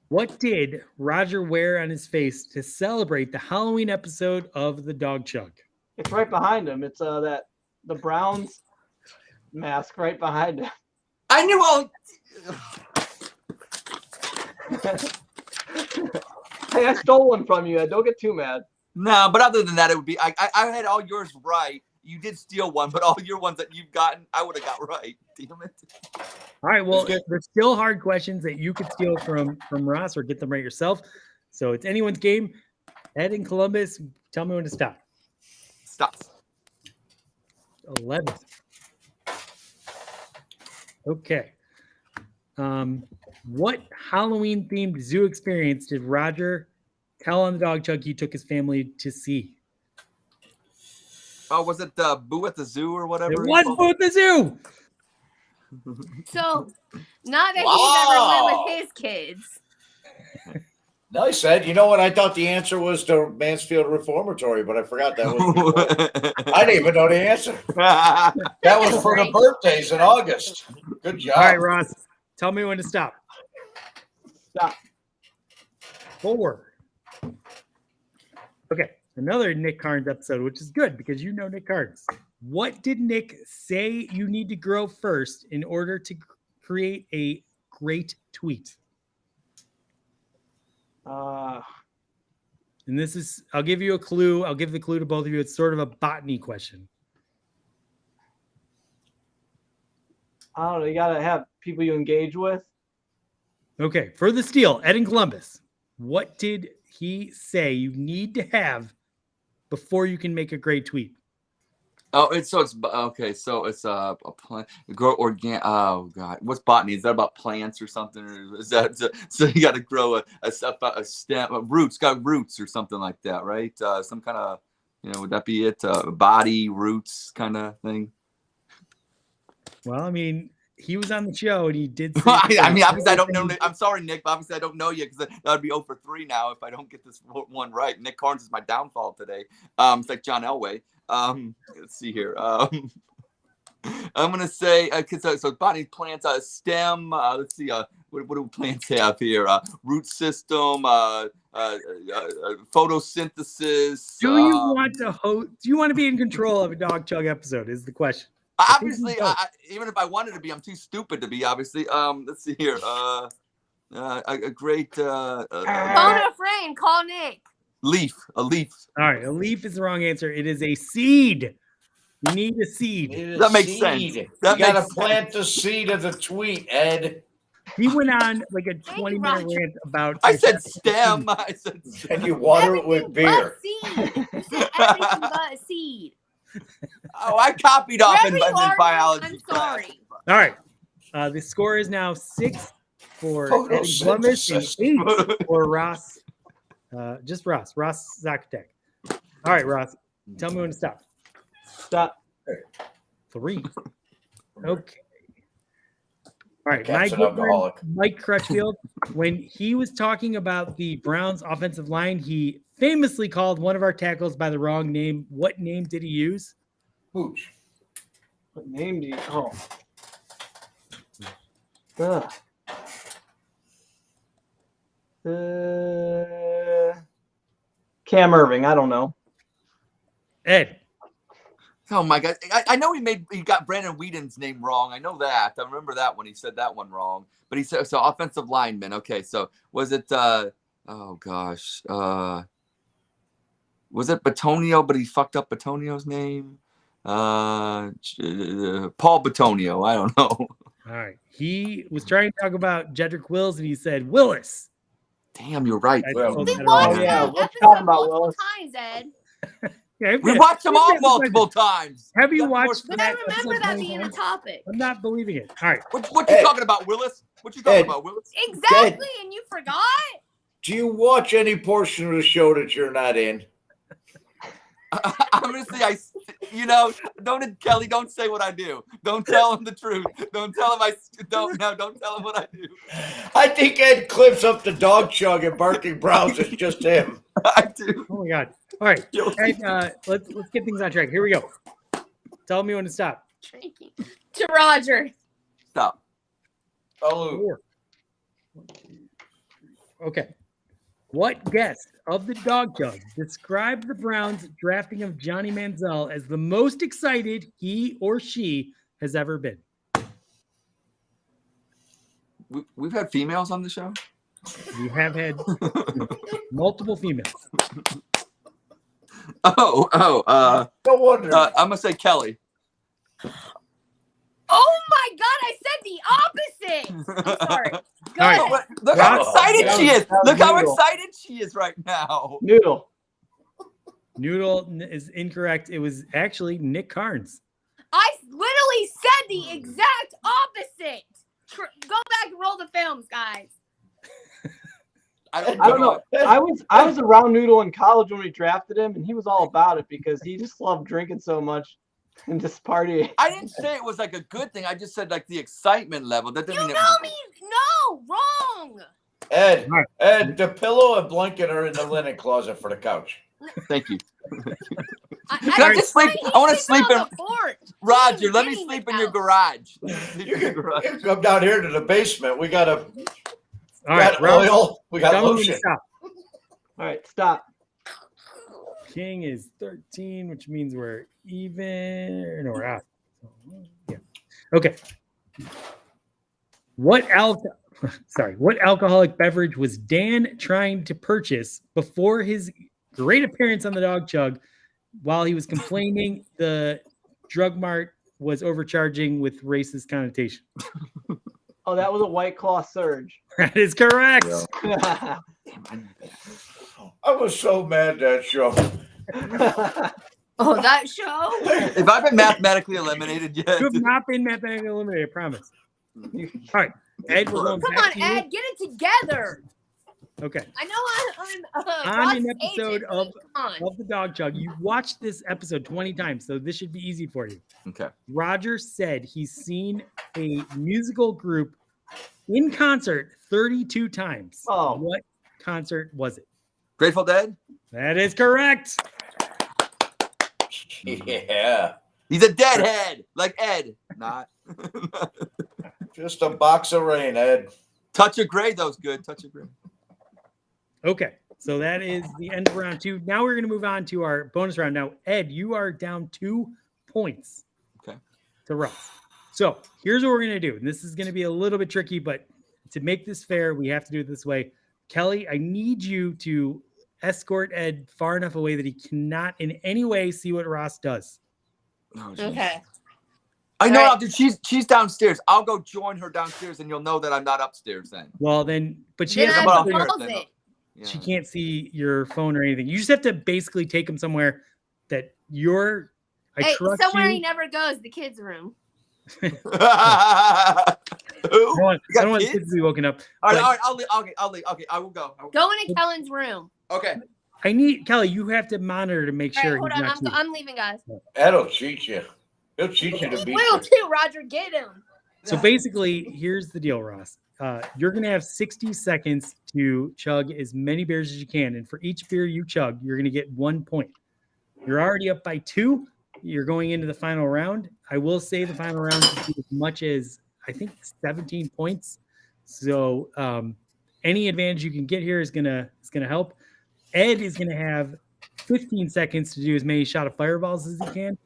What did Roger wear on his face to celebrate the Halloween episode of The Dog Chug? It's right behind him. It's the Browns mask right behind him. I knew all. Hey, I stole one from you. Ed. Don't get too mad. No, but other than that, it would be. I had all yours right. You did steal one, but all your ones that you've gotten, I would have got right. Damn it. All right. Well, there's still hard questions that you could steal from Ross or get them right yourself. So it's anyone's game. Ed in Columbus, tell me when to stop. Stop. 11. Okay. What Halloween themed zoo experience did Roger tell on the Dog Chug he took his family to see? Oh, was it Boo at the Zoo or whatever? It was Boo at the Zoo. So, not that Wow. he's ever went with his kids. Nice, Ed. You know what? I thought the answer was the Mansfield Reformatory, but I forgot that was before. I didn't even know the answer. That was for the birthdays in August. Good job. All right, Ross, tell me when to stop. Stop. 4. Okay, another Nick Carnes episode, which is good because you know Nick Carnes. What did Nick say you need to grow first in order to create a great tweet? And this is, I'll give you a clue. I'll give the clue to both of you. It's sort of a botany question. I don't know. You gotta have people you engage with. Okay, for the steal, Ed in Columbus, what did he say you need to have before you can make a great tweet? Oh, it's okay. So it's a plant, grow organic. Oh God, what's botany? Is that about plants or something? Or is that so? You got to grow a stem, roots, got roots or something like that, right? Some kind of, would that be it? Body roots kind of thing. Well, I mean, he was on the show and he did. Say I mean, obviously, I don't know. I'm sorry, Nick, but obviously, I don't know you because that would be 0 for 3 now if I don't get this one right. Nick Carnes is my downfall today. It's like John Elway. Let's see here. I'm gonna say so body plants, stem. Let's see. What do plants have here? Root system. Photosynthesis. Do you want to host? Do you want to be in control of a Dog Chug episode? Is the question. Obviously, even if I wanted to be, I'm too stupid to be. Obviously. Let's see here. A great. Phone a friend. Call Nick. A leaf. All right, a leaf is the wrong answer. It is a seed. You need a seed. That makes sense. You That got to makes plant the seed of the tweet, Ed. He went on like a 20-minute rant about. I said stem. I said stem. And you water it with beer. Seed. You said everything but a seed. Oh, I copied off in Wherever you are, biology. I'm sorry. All right, the score is now 6 for Ed in Columbus and 8 for Ross. Just Ross Zacatec. All right, Ross, tell me when to stop. Stop. 3. Okay. All right, Cap's my an good alcoholic. friend Mike Crutchfield, when he was talking about the Browns offensive line, he famously called one of our tackles by the wrong name. What name did he use? Mooch. What name do you? Oh. Ugh. Cam Irving. I don't know. Ed. Oh my God! I know he got Brandon Whedon's name wrong. I know that. I remember that when he said that one wrong. But he said so. Offensive lineman. Okay, so was it? Oh gosh. Was it Batonio? But he fucked up Batonio's name. Paul Batonio. I don't know. All right. He was trying to talk about Jedrick Wills, and he said Willis. Damn, you're right. I Well, spelled We that watched wrong. Oh, yeah. that What's episode talking about, multiple Willis? times, Ed. Yeah, We watched them all I've got a multiple times. Have you That's more- watched But that I remember episode that 20 being a times? topic. I'm not believing it. All right. What you Ed. talking about, Willis? What you talking Ed. about, Willis? Exactly, and you forgot? Do you watch any portion of the show that you're not in? Honestly, don't Kelly, don't say what I do. Don't tell him the truth. Don't tell him don't tell him what I do. I think Ed clips up the dog chug and barking browse. It's just him. I do. Oh my God. All right. Ed, let's get things on track. Here we go. Tell me when to stop. Drinking. To Roger. Stop. Oh, 4. 1, 2, 3. Okay. What guest of the dog jug described the Browns' drafting of Johnny Manziel as the most excited he or she has ever been? We've had females on the show. We have had multiple females. no wonder. I'm gonna say Kelly. Oh my God, I said the opposite. I'm sorry. Go All right. ahead. Look how Ross. excited she is. That was Look how Noodle. excited she is right now. Noodle. Noodle is incorrect. It was actually Nick Carnes. I literally said the exact opposite. Go back and roll the films, guys. I don't know. I was around Noodle in college when we drafted him, and he was all about it because he just loved drinking so much and just partying. I didn't say it was like a good thing. I just said like the excitement level. That doesn't You mean know it was me. No, wrong. Ed, All right. Ed, the pillow and blanket are in the linen closet for the couch. Thank you. I I just sleep? I want to sleep in. on the porch. Roger, let me Getting sleep the in your couch. garage. You can come down here to the basement. We got All right. Ross, oil. We got tell me when to lotion. stop. All right, stop. King is 13, which means we're even. No, we're out. Yeah. Okay. What alcoholic beverage was Dan trying to purchase before his great appearance on the Dog Chug while he was complaining the drug mart was overcharging with racist connotation? Oh, that was a White Claw Surge. That is correct. Yeah. I was so mad that show. Oh, that show? If I've been mathematically eliminated yet, You have not been mathematically eliminated, I promise. All right. Ed, we're going Come back on, to you. Ed, get it together. Okay. I know I'm On Rod's an episode agent, of- come on. Of the Dog Chug. You watched this episode 20 times, so this should be easy for you. okay. Roger said he's seen a musical group in concert 32 times. Oh. What concert was it? Grateful Dead. That is correct. Yeah. He's a deadhead, like Ed. Not. Just a box of rain, Ed. Touch of Grey, though, is good. Touch of Grey. Okay. So that is the end of round 2. Now we're going to move on to our bonus round. Now, Ed, you are down 2 points. Okay. To Ross. So here's what we're going to do. And this is going to be a little bit tricky, but to make this fair, we have to do it this way. Kelly, I need you to escort Ed far enough away that he cannot in any way see what Ross does. Oh, geez. Okay. I know. All right. I'll do. She's downstairs. I'll go join her downstairs, and you'll know that I'm not upstairs then. Well, then, but she Then has I about have to here, pause then. it. Yeah. she can't see your phone or anything. You just have to basically take him somewhere that you're. I Hey, trust somewhere you. he never goes, the kids' room. I Who? don't want, You got I don't want kids? kids to be woken up. All right, but all right, I'll leave. Okay, I'll leave. Okay, I will go. Go into Kellen's room. Okay. I need Kelly. You have to monitor to make All sure right, hold he's on. not cheating. I'm leaving, guys. Ed'll cheat you. He'll cheat you to He beat will you. too, Roger. Get him. So basically, here's the deal, Ross. You're going to have 60 seconds to chug as many beers as you can. And for each beer you chug, you're going to get 1 point. You're already up by 2. You're going into the final round. I will say the final round could be as much as, I think, 17 points. So any advantage you can get here is gonna help. Ed is going to have 15 seconds to do as many shot of fireballs as he can.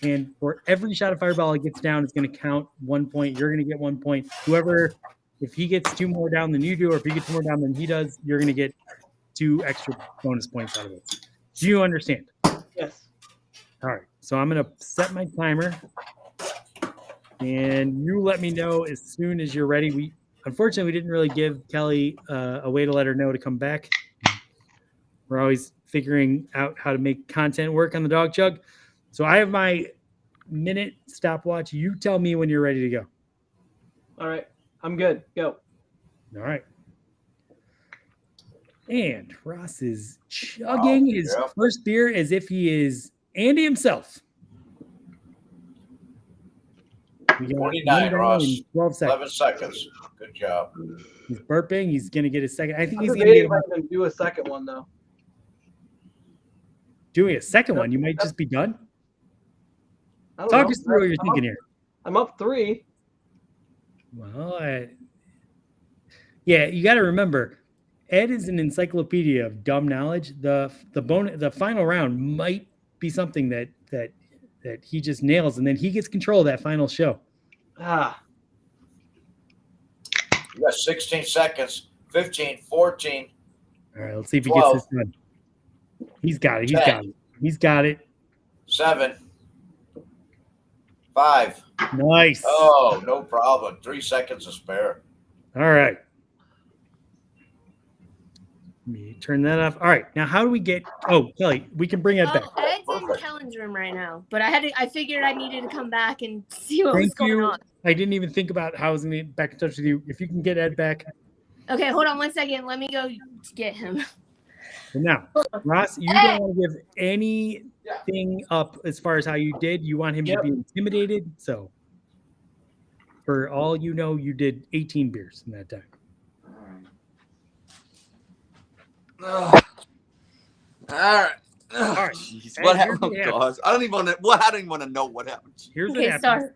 And for every shot of fireball he gets down, it's going to count 1 point. You're going to get 1 point. Whoever, if he gets 2 more down than you do, or if he gets more down than he does, you're going to get 2 extra bonus points out of it. Do you understand? Yes. All right. So I'm going to set my timer. And you let me know as soon as you're ready. Unfortunately, we didn't really give Kelly a way to let her know to come back. We're always figuring out how to make content work on the dog chug. So I have my minute stopwatch. You tell me when you're ready to go. All right. I'm good. Go. All right. And Ross is chugging his first beer as if he is Andy himself. 29, Ross. 12 seconds. 11 seconds. Good job. He's burping. He's going to get a second. I think I'm he's going to get debating if I can do a second one though. doing a second one. You might just be done. I don't Talk know. us through what you're thinking here. I'm up 3. Well, yeah, you got to remember, Ed is an encyclopedia of dumb knowledge. The final round might be something that he just nails, and then he gets control of that final show. Ah. You got 16 seconds, 15, 14. All right, let's see if he 12. gets this done. He's got it. 10. He's got it. 7, 5. Nice. Oh, no problem. 3 seconds to spare. All right. Let me turn that off. All right. Now, how do we get? Oh, Kelly, we can bring Ed back. Ed's in Kellen's room right now, but I figured I needed to come back and see what was Thank going you. on. I didn't even think about how I was going to get back in touch with you. If you can get Ed back. Okay, hold on 1 second. Let me go get him. So now, Ross, you don't want to give anything up as far as how you did. You want him to be intimidated. So, for all you know, you did 18 beers in that time. All right. All right. Jeez, what happened? Oh, God. I don't even want to know what happened. Here's what Okay, happened. sorry.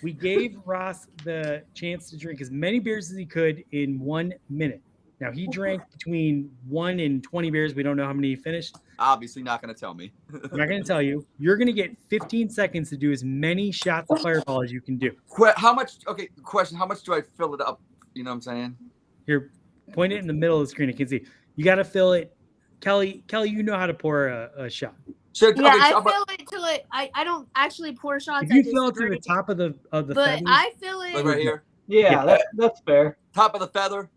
We gave Ross the chance to drink as many beers as he could in 1 minute. Now, he drank between 1 and 20 beers. We don't know how many he finished. Obviously not going to tell me. I'm not going to tell you. You're going to get 15 seconds to do as many shots of Fireball as you can do. How much? Okay, question. How much do I fill it up? You know what I'm saying? Here, point it in the middle of the screen. I can see. You got to fill it. Kelly, you know how to pour a shot. Should, Yeah, okay, I so, fill it till it. I don't actually pour shots. If you I fill it just to the drink. top of the But feather, I fill it. like right here, Yeah, that's fair. top of the feather.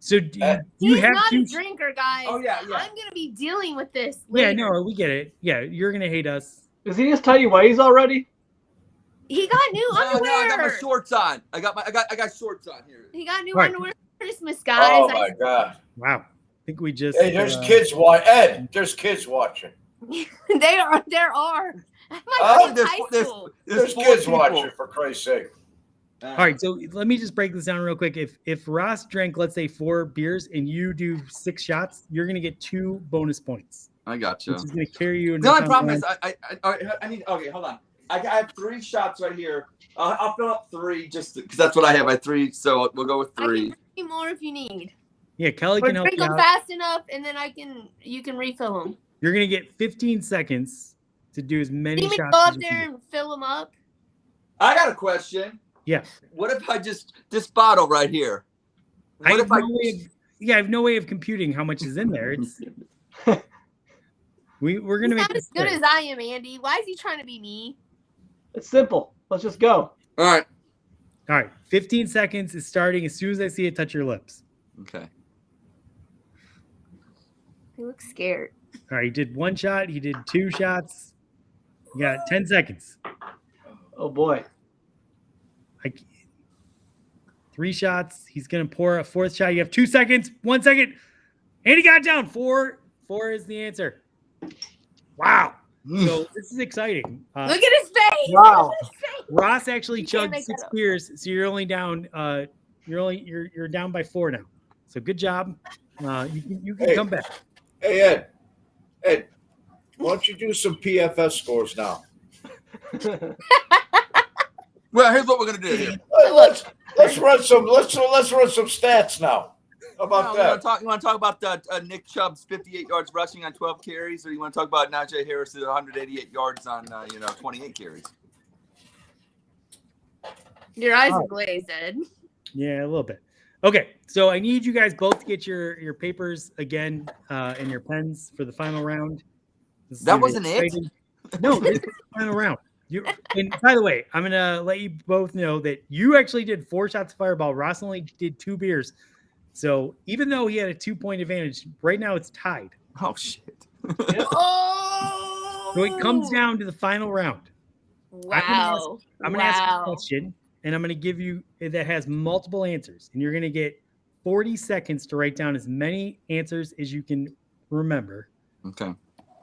so do you He's have not to. a drinker, guys. Oh, yeah. I'm gonna be dealing with this. Yeah, Later. no, we get it. Yeah, you're gonna hate us. Does he just tell you what he's already? He got new No, underwear. I got my shorts on. I got shorts on here. He got new Right. underwear for Christmas, guys. Oh, my God. Wow. I think we just. Hey, there's kids watching. Ed, there's kids watching. There are. My Oh, kid's high school. There's 4 kids people. watching, for Christ's sake. All right, so let me just break this down real quick. If Ross drank, let's say 4 beers, and you do 6 shots, you're gonna get 2 bonus points, I got you. which is gonna carry you. Into The only the problem final is I need. Okay, hold on. I have 3 shots right here. I'll fill up 3 just because that's what I have. I have 3, so we'll go with I can 3. bring you more if you need. Yeah, Kelly Or can help drink you them out. fast enough, and then you can refill them. You're gonna get 15 seconds to do as many You can shots. go as up you there can do. and fill them up. I got a question. Yeah. What if I just this bottle right here? I What have if I? no way of, I have no way of computing how much is in there. It's we're He's gonna make not as this good fair. as I am, Andy. Why is he trying to be me? It's simple. Let's just go. All right. All right, 15 seconds is starting as soon as I see it touch your lips. Okay. He looks scared. All right, he did 1 shot. He did 2 shots. You got 10 seconds. Oh boy. 3 shots. He's gonna pour a 4th shot. You have 2 seconds. 1 second. And he got it down. 4 is the answer. Wow. So this is exciting. Look at his face. Wow. Look at his face. Ross actually You can't chugged make 6 that up. beers, so you're only down. You're down by 4 now. So good job. You can Hey. come back. Hey, Ed, why don't you do some PFS scores now? Well, here's what we're gonna do here. Let's run some stats now. How about You that? want to talk about Nick Chubb's 58 yards rushing on 12 carries, or you want to talk about Najee Harris's 188 yards on 28 carries? Your eyes are glazed, Ed. Yeah, a little bit. Okay, so I need you guys both to get your papers again and your pens for the final round. That wasn't it? No, this is the final round. And by the way, I'm gonna let you both know that you actually did 4 shots of Fireball. Ross only did 2 beers. So even though he had a 2-point advantage, right now it's tied. Oh shit! Oh! So it comes down to the final round. Wow. I'm gonna ask you a question, and I'm gonna give you that has multiple answers, and you're gonna get 40 seconds to write down as many answers as you can remember. Okay.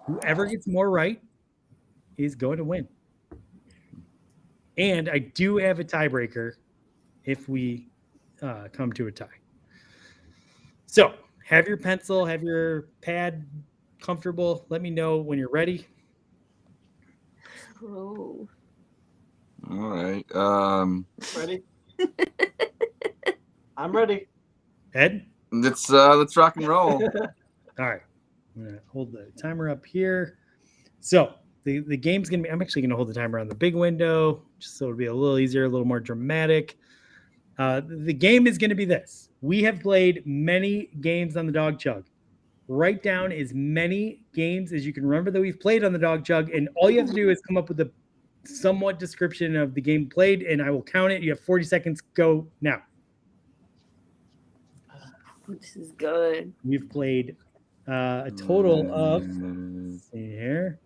Whoever gets more right is going to win. And I do have a tiebreaker if we come to a tie. So have your pencil, have your pad comfortable. Let me know when you're ready. Oh. All right. Ready? I'm ready. Ed? Let's rock and roll. All right. I'm going to hold the timer up here. So the game's going to be, I'm actually going to hold the timer on the big window just so it'll be a little easier, a little more dramatic. The game is going to be this. We have played many games on the Dog Chug. Write down as many games as you can remember that we've played on the Dog Chug, and all you have to do is come up with a somewhat description of the game played, and I will count it. You have 40 seconds. Go now. This is good. We've played a total of here.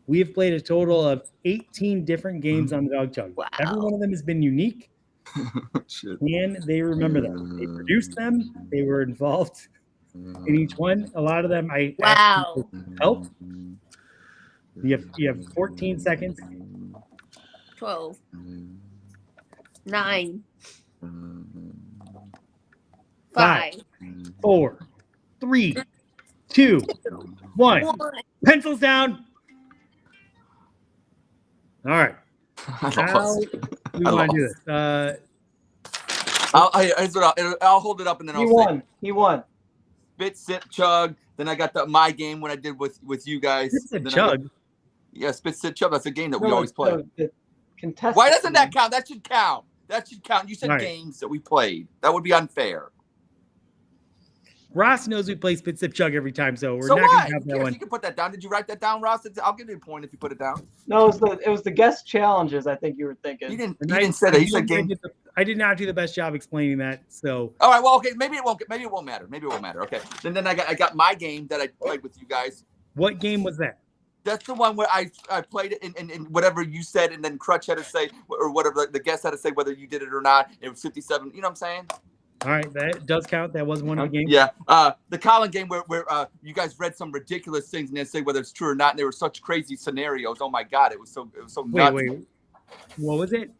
We have played a total of 18 different games on the Dog Chug. Wow. Every one of them has been unique. Shit. And they remember them. They produced them. They were involved in each one. A lot of them I asked you for help. You have 14 seconds. 12. 9. 5. 4, 3, 2, 1. 1. Pencils down. All right. How we want to do this? I'll hold it up and then He I'll won. say He won. spit, sip, chug. Then I got my game when I did with you guys. It's a Then chug. Yeah, spit, sip, chug. That's a game that we No, always play. the contestant. Why doesn't that count? That should count. That should count. You said Right. games that we played. That would be unfair. Ross knows we play spit, sip, chug every time, so we're So not what? going to have that one. You can put that down. Did you write that down, Ross? I'll give you a point if you put it down. No, it was the guest challenges. I think you were thinking. You didn't. And You didn't say that. You said game. I did not do the best job explaining that. So All right. Well, okay. Maybe it won't matter. Maybe it won't matter. Okay. Then I got my game that I played with you guys. what game was that? That's the one where I played it in whatever you said, and then Crutch had to say, or whatever the guest had to say whether you did it or not. It was 57. You know what I'm saying? All right, that does count. That was one of the games. Yeah. The Colin game where you guys read some ridiculous things and then say whether it's true or not, and they were such crazy scenarios. Oh my God, it was so nuts. Wait. What was it?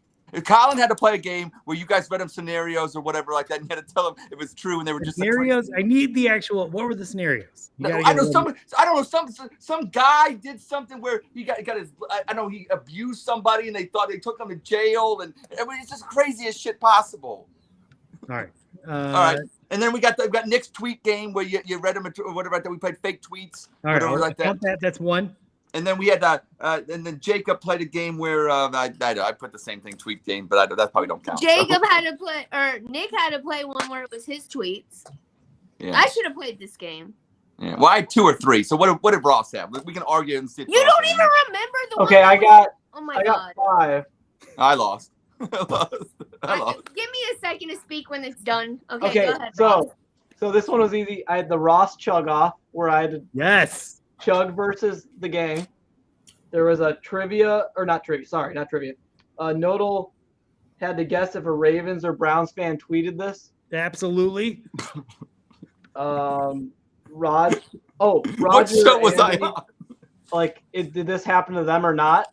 Colin had to play a game where you guys read him scenarios or whatever like that, and you had to tell them it was true, and they were just Scenarios. I need the actual. What were the scenarios? You gotta I get know a little- I don't know some guy did something where he got his. I know he abused somebody, and they thought they took him to jail, and I mean, it's just crazy as shit possible. All right. All right, and then we got Nick's tweet game where you read him or whatever like that. We played fake tweets, All right. whatever like that. Count that. That's one. And then we had and then Jacob played a game where I put the same thing, tweet game, but that probably don't count. Jacob had to play, or Nick had to play one where it was his tweets. Yeah. I should have played this game. Yeah. Well, I had 2 or 3. So what did Ross have? We can argue and see. If You Ross don't had even any. remember the Okay, one. I that got. Oh my I God. got 5. I lost. I lost. Give me a second to speak when it's done. Okay, Okay, go ahead. Ross. so this one was easy. I had the Ross chug off where I had to Yes. chug versus the gang. There was a trivia, or not trivia. Sorry, not trivia. Nodal had to guess if a Ravens or Browns fan tweeted this. Absolutely. Roger. Oh, Roger. What show was and I Andy, on? Like, did this happen to them or not?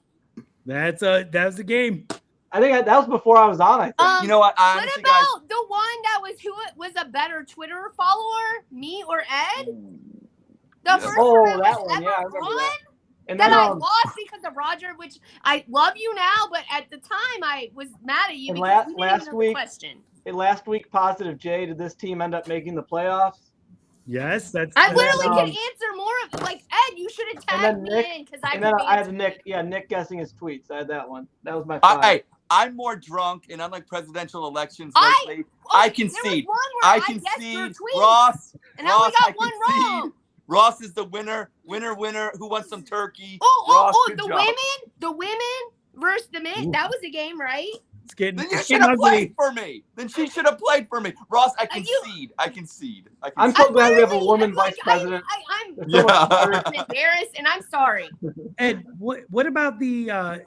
That was the game. I think that was before I was on. I think. You know what? What Honestly, about the one that was who was a better Twitter follower, me or Ed? The first Oh, time that was one. Yeah, I ever remember on. that. And Then then I lost because of Roger, which I love you now, but at the time I was mad at you And because we didn't last even know week- the question. last week, Positive J, did this team end up making the playoffs? Yes, that's. I that's- literally then, could answer more of like Ed. You should have and tagged then Nick- me in because I And could then I had answer. Nick. Yeah, Nick guessing his tweets. I had that one. That was my 5. hey, I'm more drunk, and unlike presidential elections I- lately, Oh, I there was concede. one where I guessed your concede. tweet, Ross, and I only Ross, got I one concede. wrong. Ross is the winner. Winner. Who wants some turkey? Oh, Ross, good the job. women versus the men. Ooh. That was a game, right? It's getting, Then you it's should getting have ugly. played for me. Then she should have played for me. Ross, I You- concede. I concede. I'm so glad we have a literally- woman like, vice president. I'm Yeah. embarrassed, and I'm sorry. Ed, what about the I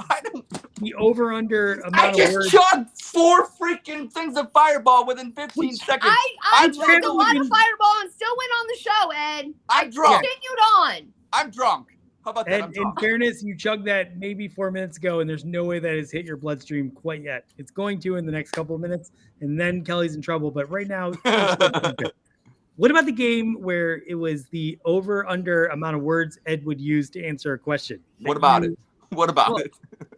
over under amount of just words? chugged 4 freaking things of Fireball within 15 seconds. I I'm chugged a lot of literally- Fireball and still went on the show, Ed. I'm drunk. Continued on. I'm drunk. How about that? I'm And in drunk. fairness, you chugged that maybe 4 minutes ago, and there's no way that has hit your bloodstream quite yet. It's going to in the next couple of minutes, and then Kelly's in trouble. But right now, you're still doing good. What about the game where it was the over under amount of words Ed would use to answer a question? What about it? What about Well, it?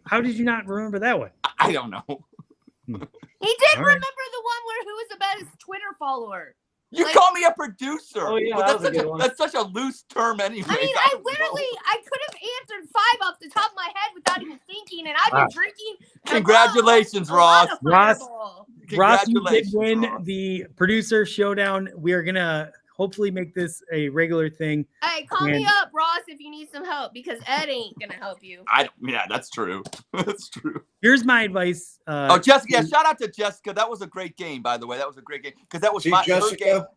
How did you not remember that one? I don't know. He did All right. remember the one where who was the best Twitter follower. You Like- call me a producer. Oh, yeah, Well, that was a good one. that's such a loose term anyway. I mean, I I don't know. literally, I could have answered 5 off the top of my head without even thinking, and I've been Wow. drinking. Congratulations, a lot Ross. of Ross. Fireball. Ross, you did Congratulations, win Ross. the producer showdown. We are going to hopefully make this a regular thing. Hey, call me And- up, Ross, if you need some help because Ed ain't gonna help you. Yeah, that's true. That's true. Here's my advice. Oh, Jessica, yeah, shout out to Jessica. That was a great game, by the way. That was a great game because that was See, her game. Jessica,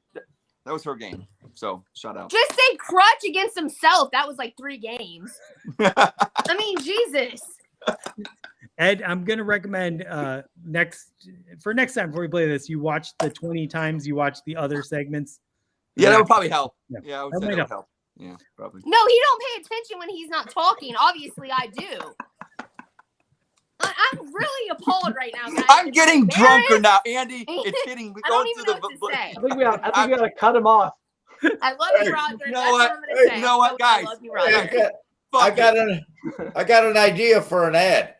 That was her game. So shout out. Just say Crutch against himself. That was like 3 games. I mean, Jesus. Ed, I'm going to recommend next time before we play this, you watch the 20 times you watch the other segments. Yeah, that would probably help. Yeah. Yeah, I would That say might that would help. help. Yeah, probably. No, he don't pay attention when he's not talking. Obviously, I do. I'm really appalled right now, guys. I'm It's getting embarrassed. drunker now, Andy. It's hitting. I don't even know what to say. I think we gotta cut him off. I love you, Hey, Roger. you know That's what? what I'm gonna say. You know what, I guys? love you, I Roger. got, I got an idea for an ad.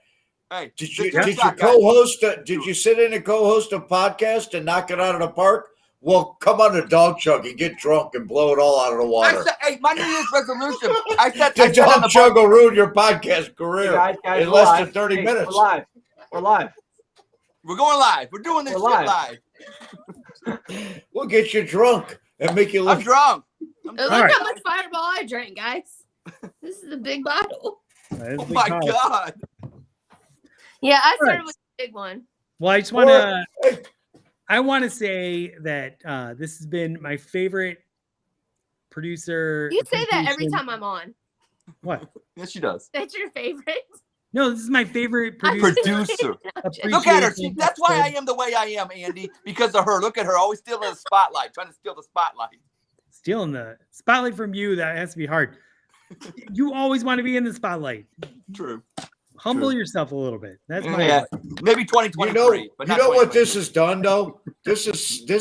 Hey, Did you just did you shot, guys. co-host? Did you sit in and co-host a podcast and knock it out of the park? Well, come on to Dog Chug and get drunk and blow it all out of the I water. said, hey, my New Year's resolution. I said The on Dog the Chug will ruin your podcast Hey, career guys, in we're less live. than 30 Hey, minutes. We're live. We're live. We're going live. We're doing this We're shit live. live. We'll get you drunk and make you I'm look. drunk. Look right. how much Fireball I drank, guys. This is a big bottle. That is a Oh big my call. god. Yeah, I started Right. with the big one. Well, I just want to. I want to say that this has been my favorite producer. You say that every appreciation- time I'm on. What? Yes, she does. That's your favorite. No, this is my favorite I'm producer. Producer. appreciation Look at her. That's why I episode. am the way I am, Andy. Because of her. Look at her. Always stealing the spotlight. Trying to steal the spotlight. Stealing the spotlight from you. That has to be hard. You always want to be in the spotlight. True. Humble True. yourself a little bit. That's my Yeah. advice. Maybe You 2023. but not know what 2023. this has done though? This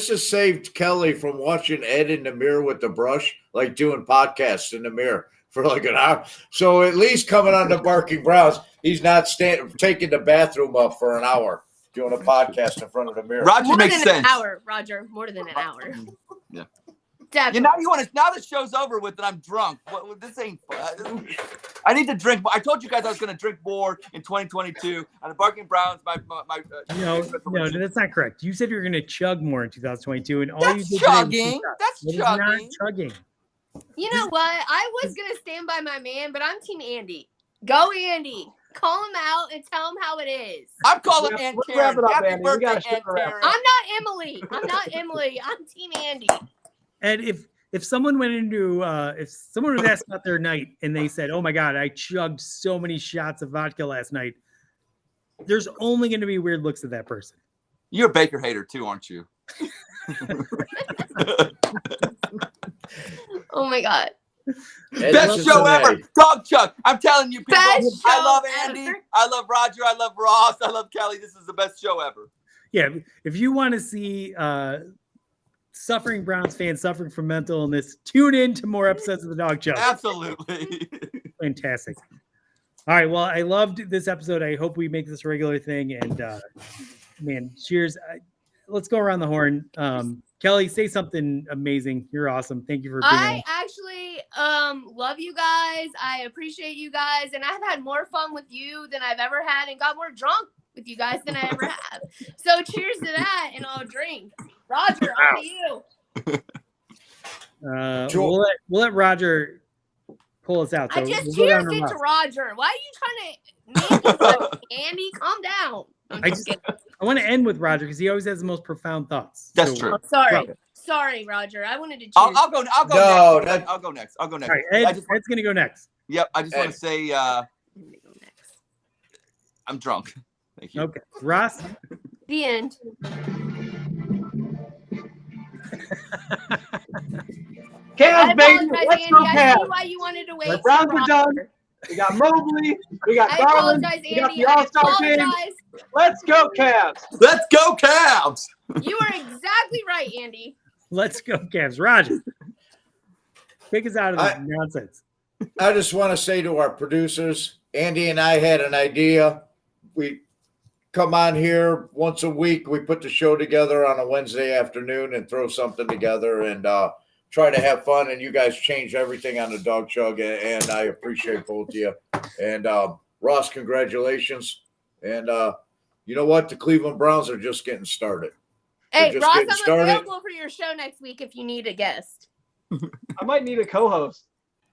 has saved Kelly from watching Ed in the mirror with the brush, like doing podcasts in the mirror for like an hour. So at least coming on the Barking Browns, he's not taking the bathroom up for an hour doing a podcast in front of the mirror. Roger More makes than sense. an hour, Roger. More than an hour. Yeah. Definitely. Now the show's over with and I'm drunk. This ain't fun. I need to drink. I told you guys I was going to drink more in 2022. And the Barking Browns, No, that's not correct. You said you were going to chug more in 2022, and all you That's did today was chugging. chug. That's It is not chugging. chugging. You know what? I was gonna stand by my man, but I'm Team Andy. Go Andy. Call him out and tell him how it is. I'm calling Let's Aunt wrap Karen. it up, Happy Andy. We birthday, gotta Aunt shut her up. Karen. I'm not Emily. I'm not Emily. I'm Team Andy. And if someone went into if someone was asked about their night and they said, "Oh my God, I chugged so many shots of vodka last night," there's only going to be weird looks at that person. You're a Baker hater too, aren't you? Oh my God. Best show ever. Dog Chuck. I'm telling you, people. Best I show love Andy. ever. I love Roger. I love Ross. I love Kelly. This is the best show ever. Yeah, if you want to see suffering Browns fans suffering from mental illness, tune in to more episodes of the Dog Show. Absolutely. Fantastic. All right, well, I loved this episode. I hope we make this a regular thing. And man, cheers. Let's go around the horn. Kelly, say something amazing. You're awesome. Thank you for being I on. actually love you guys. I appreciate you guys, and I've had more fun with you than I've ever had, and got more drunk with you guys than I ever have. So cheers to that, and I'll drink. Roger, on to you. We'll let Roger pull us out. I So just we'll go down cheers to it Ross. to Roger. Why are you trying to Andy, calm down. I want to end with Roger because he always has the most profound thoughts. That's true. Sorry, Roger. I wanted to cheers. I'll go. No, next. I'll go next. I'll go next. All right, Ed's going to go next. Yep. I just want to say I'm gonna go next. I'm drunk. Thank you. Okay. Ross? The end. Cavs, baby. apologize, Let's Andy. go I see Cavs. why you wanted to wait. The Browns for are done. Roger. We got Mobley. We got I Garland. apologize, We got Andy. the I All-Star team. apologize. Let's go Cavs. Let's go Cavs. You are exactly right, Andy. Let's go, Cavs. Roger, take us out of this nonsense. I just want to say to our producers, Andy and I had an idea. We come on here once a week. We put the show together on a Wednesday afternoon and throw something together and try to have fun. And you guys change everything on the Dog Chug, and I appreciate both of you. And Ross, congratulations. And you know what? The Cleveland Browns are just getting started. Hey, just Ross, getting I'm started. available for your show next week if you need a guest. I might need a co-host.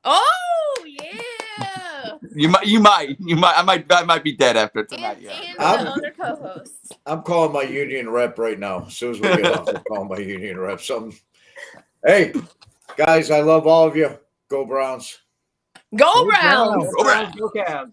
Oh yeah. You might. I might be dead after tonight. And Yeah. the other co-hosts. I'm calling my union rep right now. As soon as we get off, I'm calling my union rep. Hey, guys, I love all of you. Go Browns. Go Browns. Go Browns. Go Cavs.